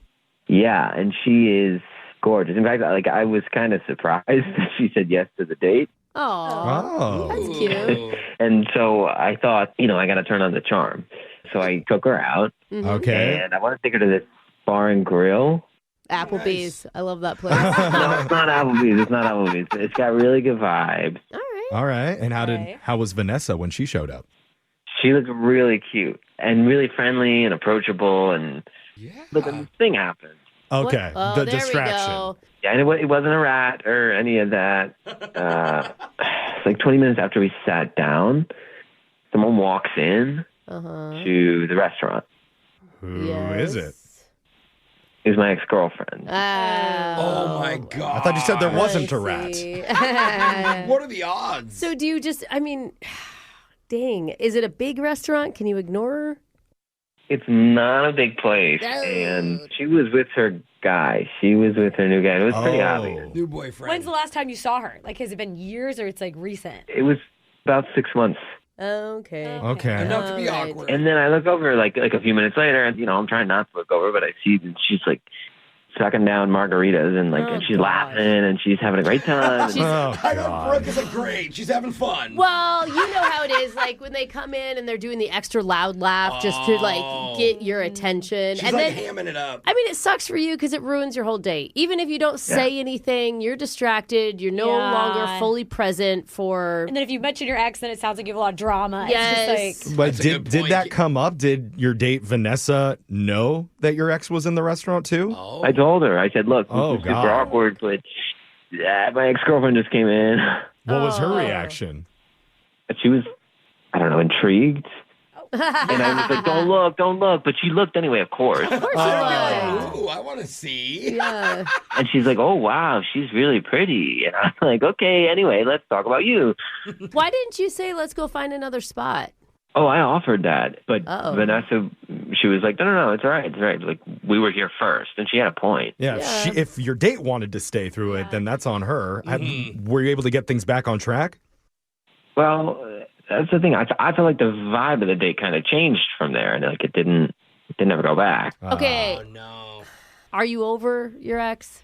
yeah, and she is gorgeous. In fact, like I was kind of surprised that she said yes to the date, Oh. That's cute. and so I thought, I got to turn on the charm. So I took her out, Okay. and I want to take her to this bar and grill. Applebee's. I love that place. No, it's not Applebee's. It's not Applebee's. It's got really good vibes. All right. All right. And Okay. how was Vanessa when she showed up? She looked really cute and really friendly and approachable, and but then this thing happened. Okay. Oh, the there distraction. we go. Yeah, and it wasn't a rat or any of that. Like 20 minutes after we sat down, someone walks in to the restaurant. Who is it? It was my ex-girlfriend. Oh, my God. I thought you said there wasn't a rat. rat. What are the odds? So do you just, dang, is it a big restaurant? Can you ignore her? It's not a big place, and she was with her guy. She was with her new guy. It was pretty obvious. New boyfriend. When's the last time you saw her? Like, has it been years or it's like recent? It was about 6 months. Okay. Okay. Enough to be All right. awkward. And then I look over like a few minutes later, and I'm trying not to look over, but I see that she's like sucking down margaritas and and she's laughing and she's having a great time. I know Brooke isn't great. She's having fun. Well, you know how it is. Like when they come in and they're doing the extra loud laugh just to like get your attention. She's and like then, hamming it up. I mean, it sucks for you because it ruins your whole date. Even if you don't say anything, you're distracted. You're no longer fully present for. And then if you mention your ex, then it sounds like you have a lot of drama. Yes. It's just like, But That's a good did point. that come up? Did your date Vanessa know that your ex was in the restaurant too? I told her, I said, look, this Oh, is super God. awkward, but my ex-girlfriend just came in. What was her reaction? She was, I don't know, intrigued. And I was like, don't look. But she looked anyway, of course. Of course it Ooh, I want to see. Yeah. And she's like, oh, wow, she's really pretty. And I'm like, okay, anyway, let's talk about you. Why didn't you say, let's go find another spot? Oh, I offered that. But Uh-oh. Vanessa, she was like, no, it's all right. It's all right. Like, we were here first. And she had a point. Yeah, if your date wanted to stay through it, then that's on her. Were you able to get things back on track? Well, that's the thing. I feel like the vibe of the date kind of changed from there. And like, it didn't ever go back. Okay. Oh, no. Are you over your ex?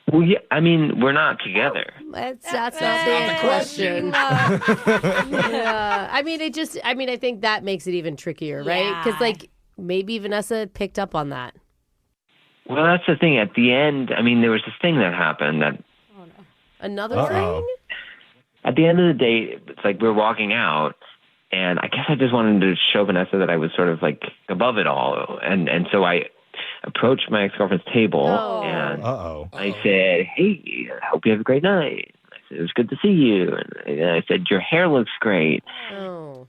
Well, yeah, I mean, we're not together. That's not the question. Yeah. I think that makes it even trickier, right? Because, like, maybe Vanessa picked up on that. Well, that's the thing. At the end, I mean, there was this thing that happened that Another thing? at the end of the date, it's like we're walking out, and I guess I just wanted to show Vanessa that I was sort of like above it all. And so I approached my ex-girlfriend's table, and I said, hey, I hope you have a great night. I said, it was good to see you. And I said, your hair looks great. Oh.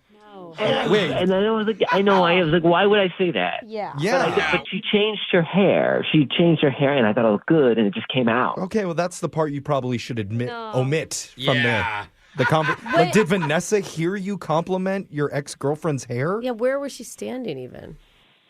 And then I was like, why would I say that? Yeah. But she changed her hair. She changed her hair, and I thought it looked good, and it just came out. Okay, well, that's the part you probably should omit from Yeah. the like, did Vanessa hear you compliment your ex-girlfriend's hair? Yeah, where was she standing even?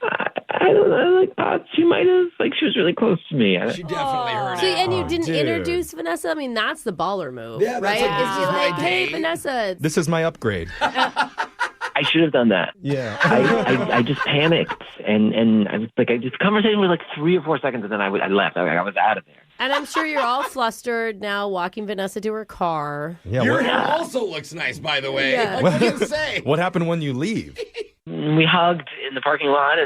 I I don't know. I thought she might have, she was really close to me. She definitely heard See, it. and you didn't dude. introduce Vanessa? I mean, that's the baller move, Yeah, right? that's like, Is this you is my like, hey, date. Vanessa. This is my upgrade. I should have done that. Yeah. I just panicked, and I was this conversation was 3 or 4 seconds, and then I left. I was out of there. And I'm sure you're all flustered now walking Vanessa to her car. Yeah. Your What, hair also looks nice, by the way. Yeah. What can you say? what happened when you leave? We hugged in the parking lot,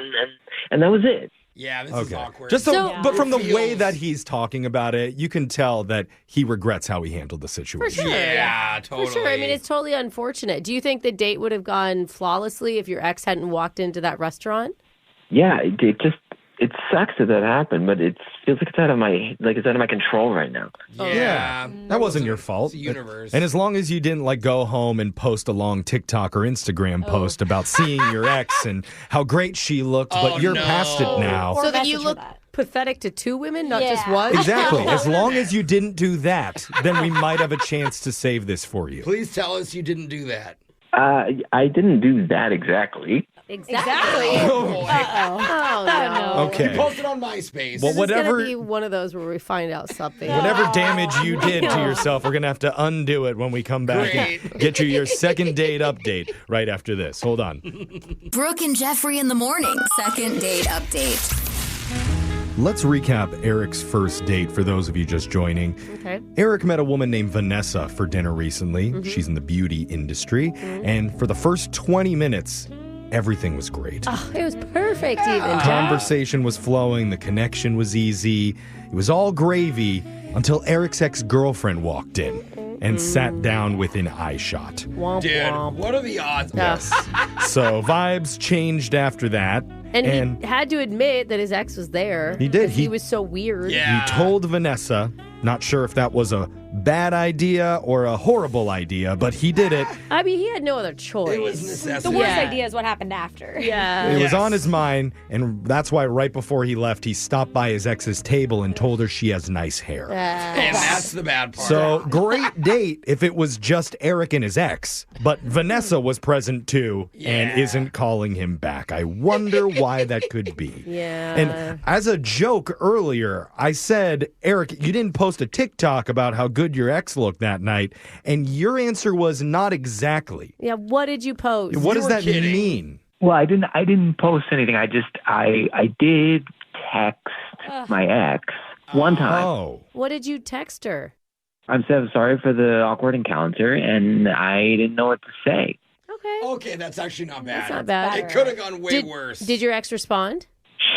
and that was it. Yeah, this is awkward. Just but from the It way feels- that he's talking about it, you can tell that he regrets how he handled the situation. For sure. Yeah, totally. For sure. I mean, it's totally unfortunate. Do you think the date would have gone flawlessly if your ex hadn't walked into that restaurant? Yeah, it sucks that happened, but it feels like it's out of my control right now. Yeah. That wasn't your fault. It's the universe. And as long as you didn't go home and post a long TikTok or Instagram post about seeing your ex and how great she looked, but you're past it now. So that you look pathetic to two women, not just Yeah. one? Exactly. As long as you didn't do that, then we might have a chance to save this for you. Please tell us you didn't do that. I didn't do that exactly. Exactly. Oh, boy. Oh, no. Okay. You posted on MySpace. Well, This is whatever going to be one of those where we find out something. whatever damage you did to yourself, we're going to have to undo it when we come back and Great. get you your second date update right after this. Hold on. Brooke and Jeffrey in the morning. Second date update. Let's recap Eric's first date for those of you just joining. Okay. Eric met a woman named Vanessa for dinner recently. She's in the beauty industry. And for the first 20 minutes, everything was great. Oh, it was perfect, even. Jeff. Conversation was flowing. The connection was easy. It was all gravy until Eric's ex-girlfriend walked in and sat down within eye shot. Womp, Dude, womp. what are the odds? Yes. So vibes changed after that. And he had to admit that his ex was there. He did. 'cause He was so weird. Yeah. He told Vanessa, not sure if that was a bad idea or a horrible idea, but he did it. I mean, he had no other choice. It was necessity. The worst Yeah. idea is what happened after. Yeah. It was Yes. on his mind, and that's why right before he left, he stopped by his ex's table and told her she has nice hair. And that's the bad part. So, great date if it was just Eric and his ex, but Vanessa was present too and Yeah. isn't calling him back. I wonder why that could be. Yeah. And as a joke earlier, I said, Eric, you didn't post a TikTok about how good your ex looked that night, and your answer was not exactly. Yeah, what did you post? What does were that kidding. mean? Well, I didn't post anything. I did text my ex one time. Oh. What did you text her? I'm so sorry for the awkward encounter, and I didn't know what to say. Okay. Okay, that's actually not bad. That's not bad. It could have gone way worse. Did your ex respond?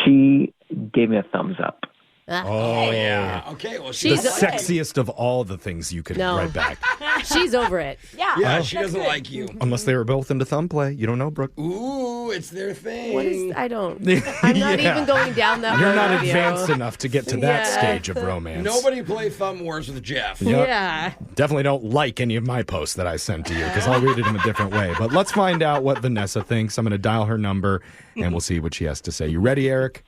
She gave me a thumbs up. Oh, yeah. Okay, well, The She's sexiest of all the things you could No. write back. She's over it. Yeah. Yeah, she doesn't like you. Unless they were both into thumb play. You don't know, Brooke. Ooh, it's their thing. What is? I don't. I'm not Yeah. even going down that You're road not with you. advanced enough to get to that Yeah. stage of romance. Nobody play Thumb Wars with Jeff. Yep. Yeah. Definitely don't like any of my posts that I sent to you because I'll read it in a different way. But let's find out what Vanessa thinks. I'm going to dial her number and we'll see what she has to say. You ready, Eric?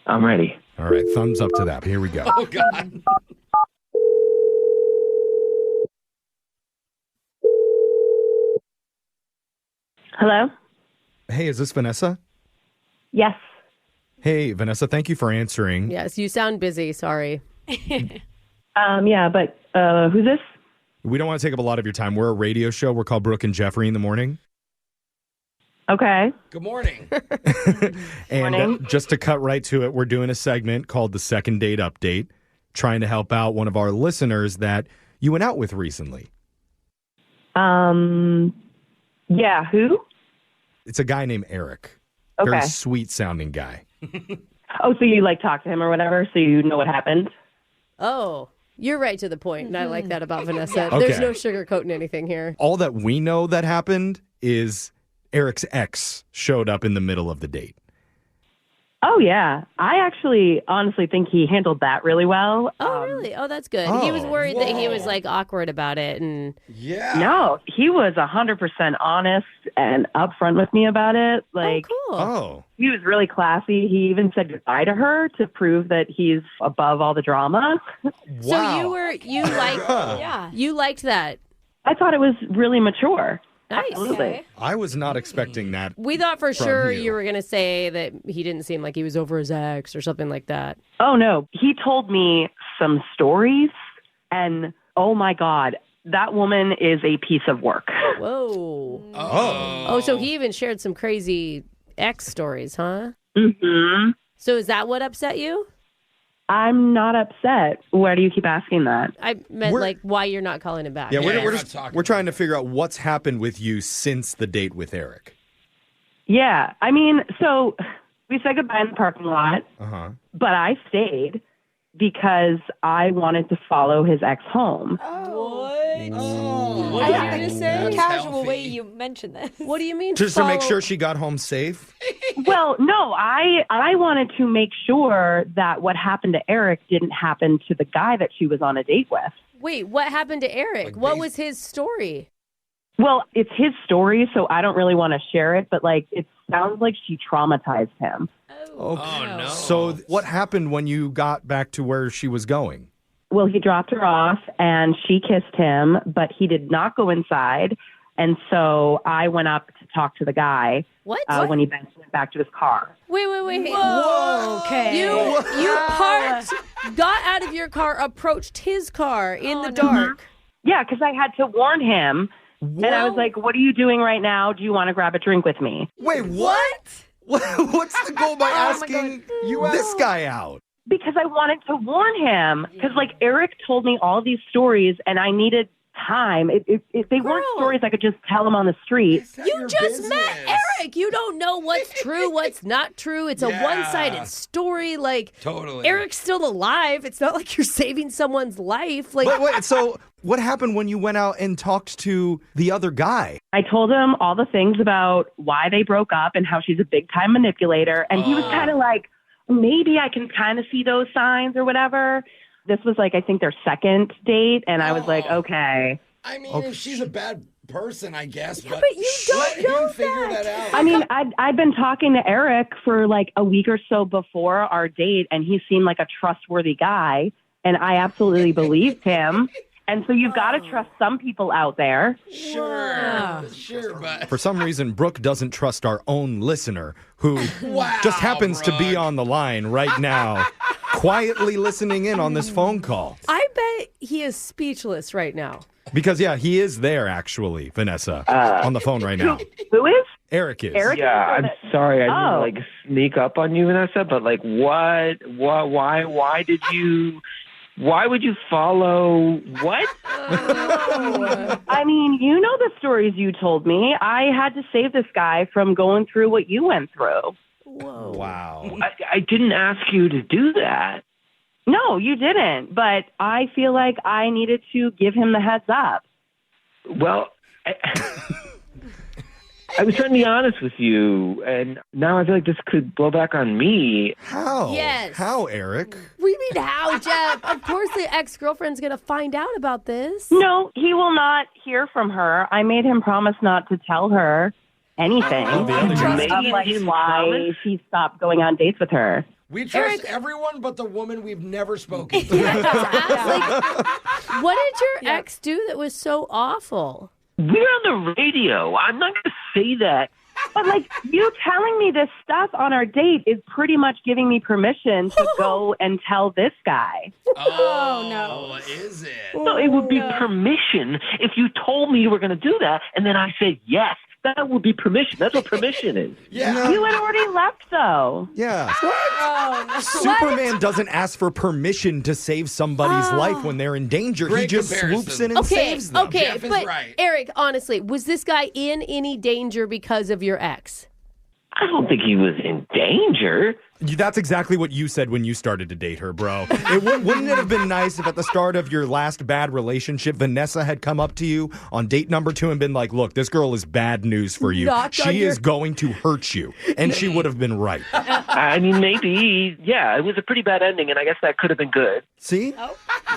I'm ready. All right, thumbs up to that. Here we go. Oh, God. Hello? Hey, is this Vanessa? Yes. Hey, Vanessa, thank you for answering. Yes, you sound busy. Sorry. Yeah, but who's this? We don't want to take up a lot of your time. We're a radio show. We're called Brooke and Jeffrey in the morning. Okay. Good morning. And Morning. just to cut right to it, we're doing a segment called the Second Date Update, trying to help out one of our listeners that you went out with recently. Yeah, who? It's a guy named Eric. Okay. Very sweet sounding guy. Oh, so you talk to him or whatever, so you know what happened? Oh, you're right to the point, and I like that about Vanessa. Okay. There's no sugarcoating anything here. All that we know that happened is Eric's ex showed up in the middle of the date. Oh, yeah. I actually honestly think he handled that really well. Oh, really? Oh, that's good. He was oh, worried that he was like awkward about it, and Yeah. No, he was 100% honest and upfront with me about it. Like, oh, cool. Oh. he was really classy. He even said goodbye to her to prove that he's above all the drama. So you liked Yeah. you liked that. I thought it was really mature. Nice. Absolutely. I was not expecting that. We thought for From sure you. you were going to say that he didn't seem like he was over his ex or something like that. Oh, no. He told me some stories, and oh, my God, that woman is a piece of work. Whoa. Oh. Oh, so he even shared some crazy ex stories, huh? Mm-hmm. So is that what upset you? I'm not upset. Why do you keep asking that? I meant We're- like why you're not calling him back. Yeah, Yeah, we're not just talking we're trying to figure out what's happened with you since the date with Eric. Yeah, I mean, so we said goodbye in the parking lot, Uh-huh. but I stayed because I wanted to follow his ex home. Oh. What did you just say? That's Casual healthy. way you mentioned this. What do you mean? Just to make follow- sure she got home safe? Well, no, I wanted to make sure that what happened to Eric didn't happen to the guy that she was on a date with. Wait, what happened to Eric? Like What base- was his story? Well, it's his story, so I don't really want to share it, but like it sounds like she traumatized him. Oh, no. So what happened when you got back to where she was going? Well, he dropped her off and she kissed him, but he did not go inside. And so I went up to talk to the guy What? when he went back to his car. Wait. Whoa. Okay. You parked, got out of your car, approached his car in the dark. Yeah, because I had to warn him. And I was like, what are you doing right now? Do you want to grab a drink with me? Wait, what? What's the goal by asking this guy out? Because I wanted to warn him. Because, like, Eric told me all these stories, and I needed time. If they weren't stories I could just tell him on the street. You just met Eric. You don't know what's true, what's not true. It's a one-sided story. Like, Totally. Eric's still alive. It's not like you're saving someone's life. Like, Wait, so what happened when you went out and talked to the other guy? I told him all the things about why they broke up and how she's a big-time manipulator. And he was kind of like, maybe I can kind of see those signs or whatever. This was like, I think their second date. And I was like, okay. I mean, if she's a bad person, I guess. But, you don't let know him figure that out. I mean, I'd been talking to Eric for like a week or so before our date, and he seemed like a trustworthy guy. And I absolutely believed him. And so you've got to trust some people out there. Sure, but For some reason, Brooke doesn't trust our own listener, who Wow, just happens to be Brooke. on the line right now, quietly listening in on this phone call. I bet he is speechless right now. Because, yeah, he is there, actually, Vanessa, on the phone right now. Who is? Eric is. Eric? Yeah, I'm sorry I Oh. didn't like sneak up on you, Vanessa, but like why would you follow what? I mean, you know the stories you told me. I had to save this guy from going through what you went through. Wow. I didn't ask you to do that. No, you didn't. But I feel like I needed to give him the heads up. Well, I was trying to be honest with you, and now I feel like this could blow back on me. How? Yes. How, Eric? We mean how, Jeff? Of course the ex-girlfriend's going to find out about this. No, he will not hear from her. I made him promise not to tell her anything. Oh, the other guy. Of, like, why he stopped going on dates with her. we trust everyone but the woman we've never spoken to. What did your ex do that was so awful? We're on the radio. I'm not going to say that. But, like, you telling me this stuff on our date is pretty much giving me permission to go and tell this guy. Oh, no. Is it? So it would be permission if you told me you were going to do that, and then I said yes. That would be permission. That's what permission is. Yeah. You had already left, though. Yeah. Superman doesn't ask for permission to save somebody's life when they're in danger. Great He just comparison. swoops in and saves them. Okay, Jeff is but right. Eric, honestly, was this guy in any danger because of your ex? I don't think he was in danger. That's exactly what you said when you started to date her, bro. Wouldn't it have been nice if at the start of your last bad relationship, Vanessa had come up to you on date number 2 and been like, look, this girl is bad news for you. Knocked on She your- is going to hurt you. And she would have been right. I mean, maybe. Yeah, it was a pretty bad ending, and I guess that could have been good. See?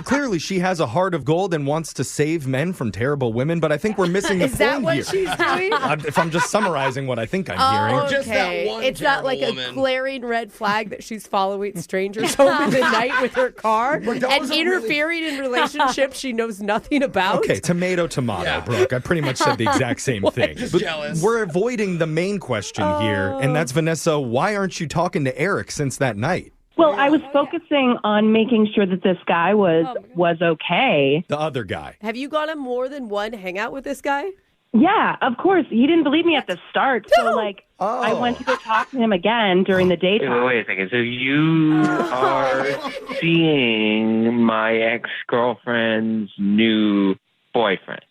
Clearly, she has a heart of gold and wants to save men from terrible women, but I think we're missing the Is that point what here. she's doing? If I'm just summarizing what I think I'm hearing. Just that one It's not like terrible a woman. glaring red red flag that she's following strangers home in the night with her car and interfering in relationships she knows nothing about? Okay, tomato, Brooke. I pretty much said the exact same thing. Just But jealous. we're avoiding the main question here, and that's, Vanessa, why aren't you talking to Eric since that night? Well, I was focusing on making sure that this guy was okay. The other guy. Have you gone on more than one hangout with this guy? Yeah, of course. He didn't believe me at the start. So, I went to go talk to him again during the daytime. Wait a second. So you are seeing my ex-girlfriend's new boyfriend?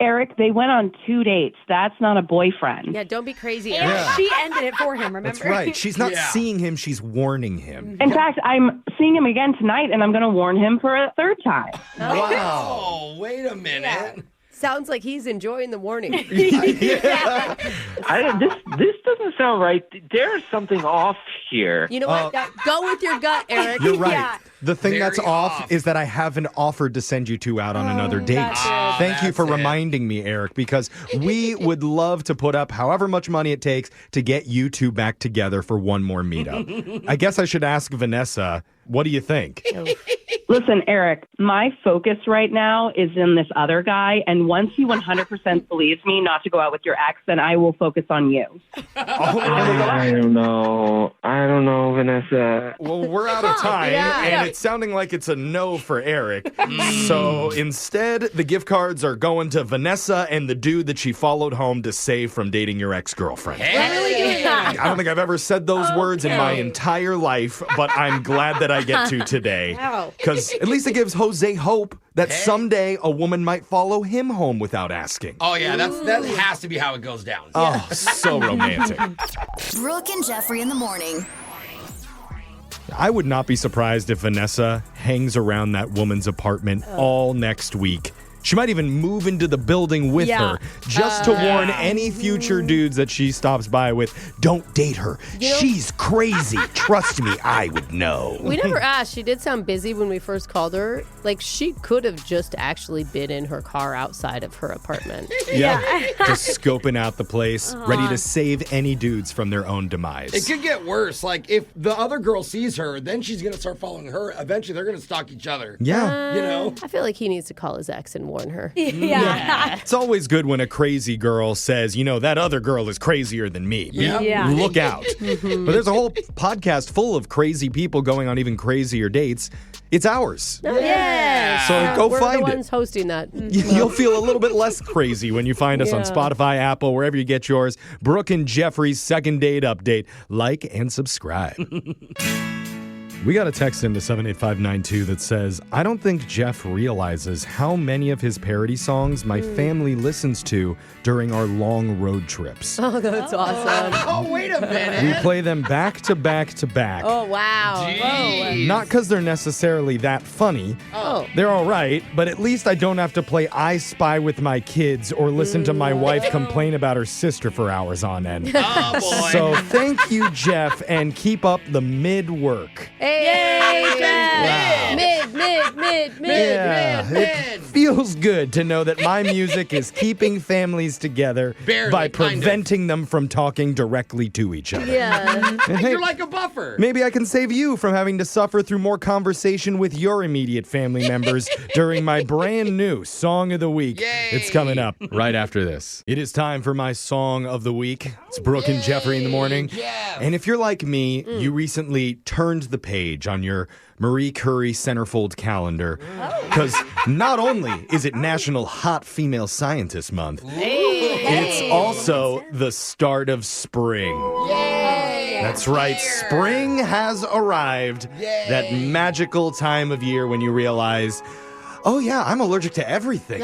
Eric, they went on 2 dates. That's not a boyfriend. Yeah, don't be crazy, And Eric. she ended it for him, remember? That's right. She's not seeing him, she's warning him. In fact, I'm seeing him again tonight, and I'm going to warn him for a third time. Oh, wait a minute. Sounds like he's enjoying the warning. This doesn't sound right. There's something off here. You know what? Go with your gut, Eric. You're right. Yeah. The thing Very that's off is that I haven't offered to send you two out on another date. Thank you for reminding me, Eric, because we would love to put up however much money it takes to get you two back together for one more meetup. I guess I should ask Vanessa, what do you think? Listen, Eric, my focus right now is in this other guy, and once he 100% believes me not to go out with your ex, then I will focus on you. I don't know, Vanessa. Well, we're out of time, and it's sounding like it's a no for Eric. So instead, the gift cards are going to Vanessa and the dude that she followed home to save from dating your ex-girlfriend. I don't think I've ever said those words in my entire life, but I'm glad that I get to today. Because at least it gives Jose hope that someday a woman might follow him home without asking. Oh, yeah, that has to be how it goes down. Oh, so romantic. Brooke and Jeffrey in the morning. I would not be surprised if Vanessa hangs around that woman's apartment all next week. She might even move into the building with her just to warn any future dudes that she stops by with, don't date her. She's crazy. Trust me, I would know. We never asked. She did sound busy when we first called her. Like, she could have just actually been in her car outside of her apartment. Yeah. Just scoping out the place, ready to save any dudes from their own demise. It could get worse. Like, if the other girl sees her, then she's going to start following her. Eventually, they're going to stalk each other. Yeah. You know? I feel like he needs to call his ex and warn her. Yeah. It's always good when a crazy girl says, that other girl is crazier than me. Yeah. Look out. But there's a whole podcast full of crazy people going on even crazier dates. It's ours. Yeah. So go We're find the it. ones hosting that. You'll feel a little bit less crazy when you find us on Spotify, Apple, wherever you get yours. Brooke and Jeffrey's second date update. Like and subscribe. We got a text into 78592 that says, I don't think Jeff realizes how many of his parody songs my family listens to during our long road trips. Oh, that's awesome. Oh, wait a minute. We play them back to back to back. Oh, wow. Jeez. Not because they're necessarily that funny. Oh. They're all right, but at least I don't have to play I Spy with my kids or listen to my wife complain about her sister for hours on end. Oh, boy. So thank you, Jeff, and keep up the mid-work. Hey, Wow. Mid. It feels good to know that my music is keeping families together Barely, by kind of. preventing them from talking directly to each other. Yeah. And hey, You're like a buffer. maybe I can save you from having to suffer through more conversation with your immediate family members during my brand new Song of the Week. Yay. It's coming up right after this. It is time for my Song of the Week. It's Brooke and Jeffrey in the morning. Jeff. And if you're like me, you recently turned the page on your Marie Curie centerfold calendar. Because not only is it National Hot Female Scientist Month, it's also the start of spring. That's right, spring has arrived. That magical time of year when you realize, oh yeah, I'm allergic to everything.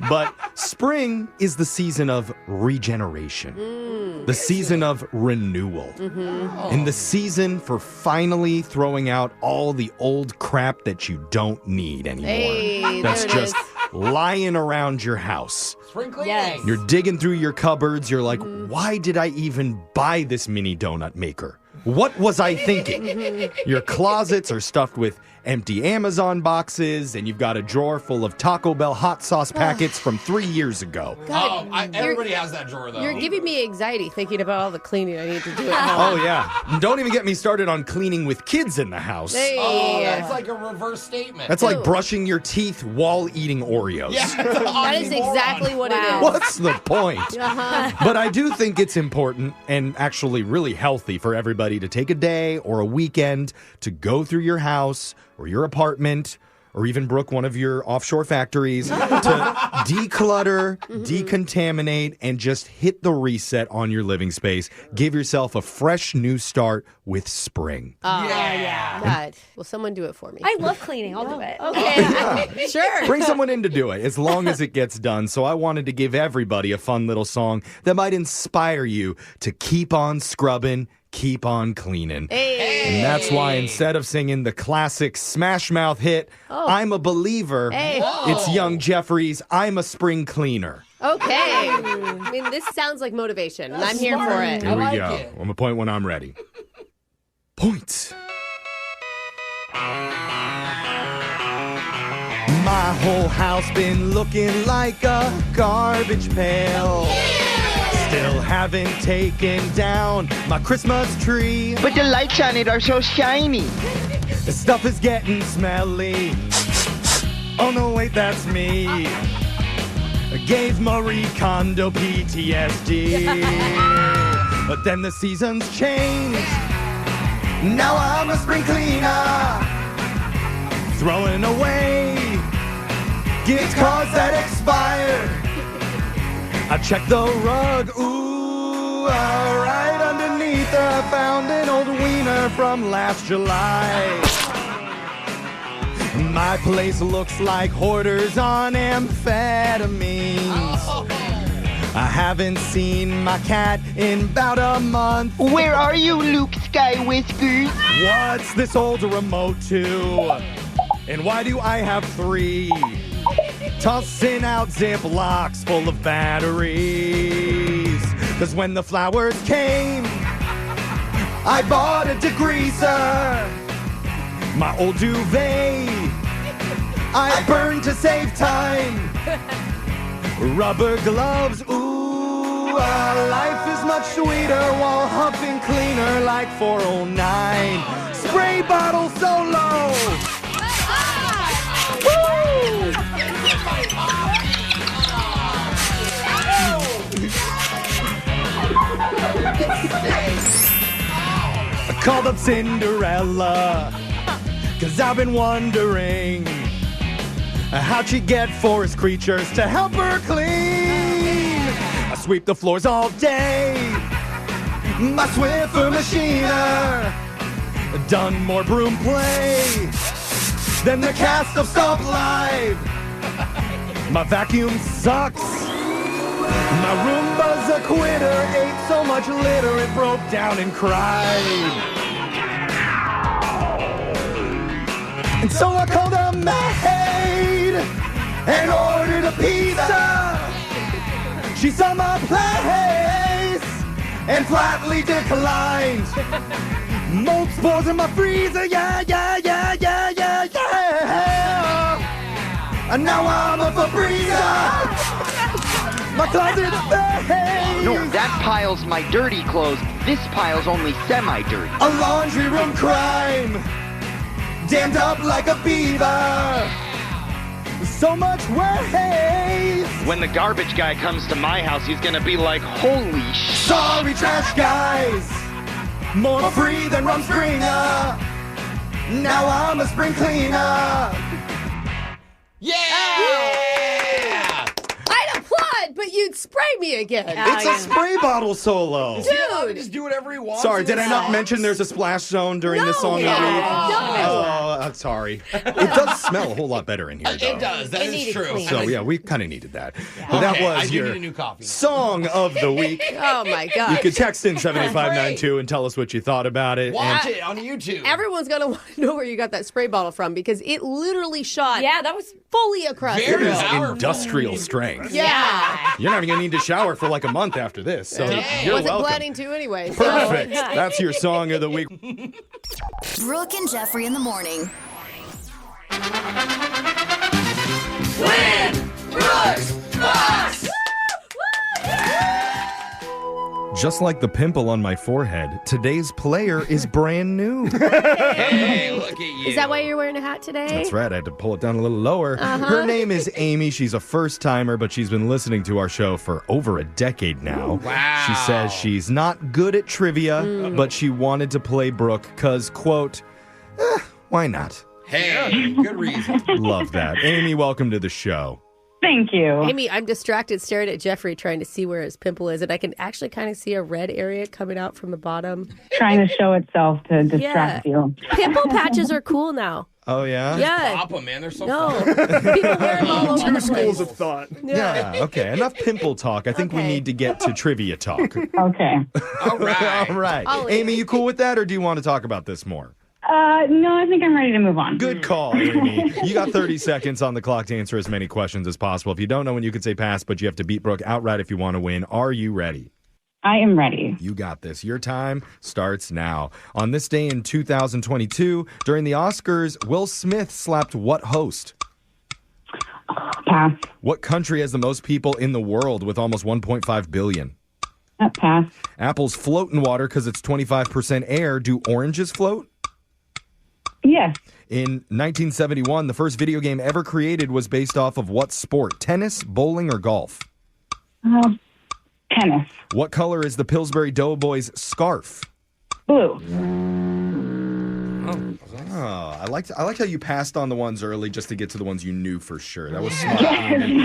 But spring is the season of regeneration, the season of renewal, and the season for finally throwing out all the old crap that you don't need anymore. Hey, That's there it just lying around your house. Spring cleaning. Yes. You're digging through your cupboards. You're like, why did I even buy this mini donut maker? What was I thinking? Your closets are stuffed with empty Amazon boxes, and you've got a drawer full of Taco Bell hot sauce packets from 3 years ago. God, everybody has that drawer, though. You're giving me anxiety thinking about all the cleaning I need to do at home. Oh, yeah. Don't even get me started on cleaning with kids in the house. Hey. Oh, that's like a reverse statement. That's like brushing your teeth while eating Oreos. Yeah, That is exactly what it is. What's the point? Uh-huh. But I do think it's important and actually really healthy for everybody to take a day or a weekend to go through your house or your apartment or even, Brooke, one of your offshore factories to declutter, decontaminate, and just hit the reset on your living space. Give yourself a fresh new start with spring. Yeah. God. Will someone do it for me? I love cleaning. I'll do it. Okay. Sure. Bring someone in to do it, as long as it gets done. So I wanted to give everybody a fun little song that might inspire you to keep on scrubbing, keep on cleaning. And that's why instead of singing the classic Smash Mouth hit, I'm a Believer, it's Young Jeffrey's I'm a Spring Cleaner. Okay. I mean, this sounds like motivation, and I'm here for it. Here we go. I'm going to point when I'm ready. Point. My whole house been looking like a garbage pail. Still haven't taken down my Christmas tree. But the lights on it are so shiny. The stuff is getting smelly. Oh no, wait, that's me. I gave Marie Kondo PTSD. But then the seasons changed. Now I'm a spring cleaner. Throwing away gift cards that expired. I checked the rug, right underneath I found an old wiener from last July. My place looks like hoarders on amphetamines. I haven't seen my cat in about a month. Where are you, Luke Skywhiskers? What's this old remote to? And why do I have 3? Tossing out Ziplocs full of batteries. 'Cause when the flowers came, I bought a degreaser. My old duvet, I burned to save time. Rubber gloves, life is much sweeter while huffing cleaner like 409. Spray bottle solo. Woo! I called up Cinderella, 'cause I've been wondering how'd she get forest creatures to help her clean? I sweep the floors all day, my Swiffer machiner done more broom play than the cast of Stop Live. My vacuum sucks. My Roomba's a quitter, ate so much litter it broke down and cried. And so I called a maid and ordered a pizza. She saw my place and flatly declined. Mold spores in my freezer, yeah. And now I'm a Febreze. My closet's fake. No, that pile's my dirty clothes. This pile's only semi-dirty. A laundry room crime, dammed up like a beaver. So much waste. When the garbage guy comes to my house, he's gonna be like, holy shit. Sorry, trash guys. More free than Rum Springer. Now I'm a spring cleaner. I'd applaud, but you'd spray me again. It's a spray bottle solo. Dude. Just do whatever he wants. Sorry, did I not mention there's a splash zone during the song? No. Oh, I'm sorry. It does smell a whole lot better in here, though. It does. That is true. So, yeah, we kind of needed that. But that was I do your need a new coffee. song of the week. Oh, my God. You could text in 78592 and tell us what you thought about it. Watch it on YouTube. Everyone's going to want to know where you got that spray bottle from because it literally shot that was fully across It the is room. industrial strength. Yeah. You're not even going to need to shower for like a month after this. So you're Wasn't welcome. planning to anyway. So. Perfect. That's your song of the week. Brooke and Jeffrey in the morning. Win Brooks Box! Just like the pimple on my forehead, today's player is brand new. Hey, look at you. Is that why you're wearing a hat today? That's right. I had to pull it down a little lower. Her name is Amy. She's a first-timer, but she's been listening to our show for over a decade now. Wow. She says she's not good at trivia, but she wanted to play Brooke because, quote, why not? Hey, good reason. Love that. Amy, welcome to the show. Thank you. Amy, I'm distracted staring at Jeffrey trying to see where his pimple is, and I can actually kind of see a red area coming out from the bottom. Trying to show itself to distract you. Pimple patches are cool now. Oh, yeah? Yeah. Stop them, man. They're so No. fun. People wear them all over Two the schools place. of thought. Yeah, okay. Enough pimple talk. I think we Okay. need to get to trivia talk. Okay. All right. All right. Ollie. Amy, you cool with that, or do you want to talk about this more? No, I think I'm ready to move on. Good call, Amy. You got 30 seconds on the clock to answer as many questions as possible. If you don't know when, you can say pass, but you have to beat Brooke outright if you want to win. Are you ready? I am ready. You got this. Your time starts now. On this day in 2022, during the Oscars, Will Smith slapped what host? Pass. What country has the most people in the world with almost 1.5 billion? Pass. Apples float in water because it's 25% air. Do oranges float? Yes. In 1971, the first video game ever created was based off of what sport? Tennis, bowling, or golf? Tennis. What color is the Pillsbury Doughboys scarf? Blue. Oh, I liked how you passed on the ones early just to get to the ones you knew for sure. That was smart, Amy.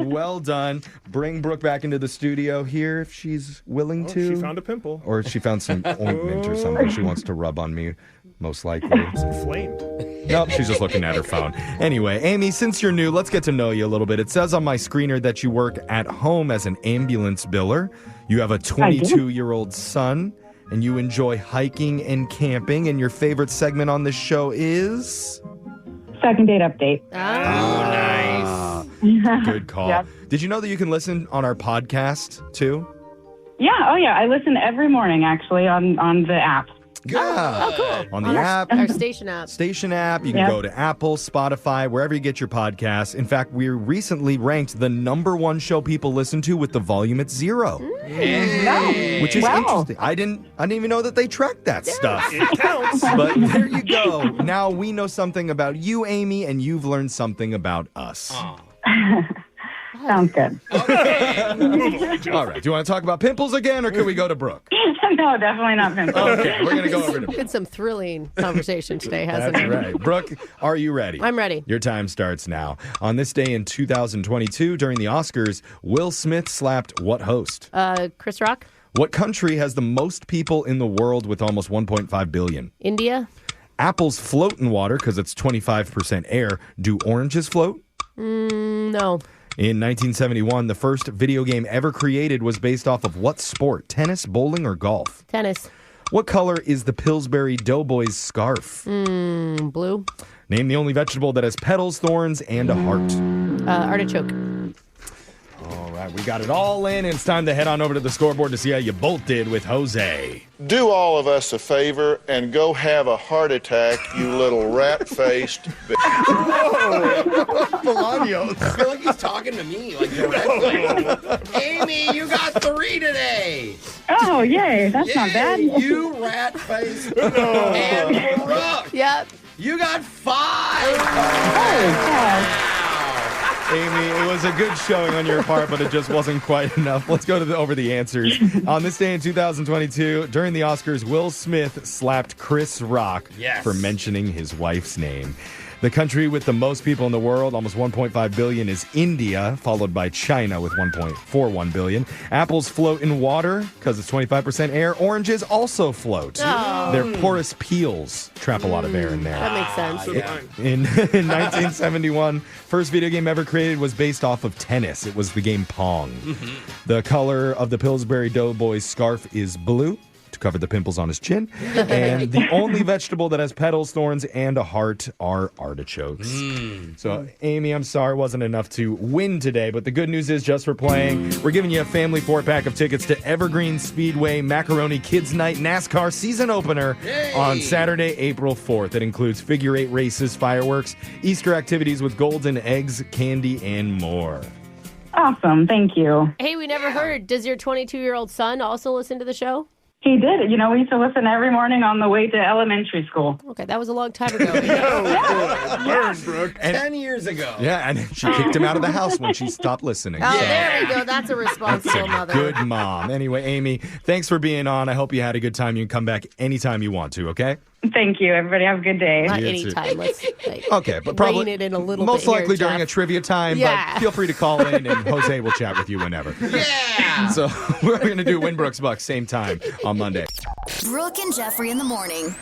Well done. Bring Brooke back into the studio here if she's willing to. She found a pimple. Or she found some ointment or something she wants to rub on me, most likely. It's inflamed. Nope, she's just looking at her phone. Anyway, Amy, since you're new, let's get to know you a little bit. It says on my screener that you work at home as an ambulance biller. You have a 22-year-old son, and you enjoy hiking and camping, and your favorite segment on this show is? Second date update. Nice. Good call. Yep. Did you know that you can listen on our podcast, too? Yeah. Oh, yeah. I listen every morning, actually, on the app. Yeah. Oh, cool. On the app. Our station app. Station app. You can Yep. go to Apple, Spotify, wherever you get your podcasts. In fact, we recently ranked the #1 show people listen to with the volume at 0. Which is interesting. I didn't even know that they tracked that stuff. It counts. But there you go. Now we know something about you, Amy, and you've learned something about us. Sounds good. All right. Do you want to talk about pimples again, or can we go to Brooke? No, definitely not pimple. Okay, we're going to go over to Brooke. Been some thrilling conversation today, hasn't That's it? right. Brooke, are you ready? I'm ready. Your time starts now. On this day in 2022, during the Oscars, Will Smith slapped what host? Chris Rock? What country has the most people in the world with almost 1.5 billion? India? Apples float in water because it's 25% air. Do oranges float? No. In 1971, the first video game ever created was based off of what sport? Tennis, bowling, or golf? Tennis? What color is the Pillsbury Doughboys scarf? Blue? Name the only vegetable that has petals, thorns, and a heart. Artichoke. All right, we got it all in. It's time to head on over to the scoreboard to see how you both did with Jose. Do all of us a favor and go have a heart attack, you little rat-faced bitch. Bolaños. I feel like he's talking to me, like directly. Amy, you got 3 today. Oh, yay. That's not bad. You rat-faced. And Brooke, Yep. you got 5. Amy, it was a good showing on your part, but it just wasn't quite enough. Let's go over the answers. On this day in 2022, during the Oscars, Will Smith slapped Chris Rock for mentioning his wife's name. The country with the most people in the world, almost 1.5 billion, is India, followed by China with 1.41 billion. Apples float in water because it's 25% air. Oranges also float. Oh. Their porous peels trap a lot of air in there. That makes sense. In 1971, first video game ever created was based off of tennis. It was the game Pong. The color of the Pillsbury Doughboys scarf is blue. to cover the pimples on his chin. And the only vegetable that has petals, thorns, and a heart are artichokes. So, Amy, I'm sorry it wasn't enough to win today, but the good news is just for playing, we're giving you a family 4-pack of tickets to Evergreen Speedway Macaroni Kids Night NASCAR season opener on Saturday, April 4th. It includes figure 8 races, fireworks, Easter activities with golden eggs, candy, and more. Awesome. Thank you. Hey, we never heard. Does your 22-year-old son also listen to the show? He did. You know, we used to listen every morning on the way to elementary school. Okay, that was a long time ago. Learn, Brooke. 10 years ago. Yeah, and she kicked him out of the house when she stopped listening. Oh, there we go. That's a responsible mother. Good mom. Anyway, Amy, thanks for being on. I hope you had a good time. You can come back anytime you want to, okay? Thank you. Everybody have a good day. Not You anytime. too. Let's Okay, but probably rein it in a little most bit likely here, during Jeff. a trivia time, Yeah. but feel free to call in and Jose will chat with you whenever. Yeah. So we're going to do Winbrooks Bucks same time on Monday. Brooke and Jeffrey in the morning.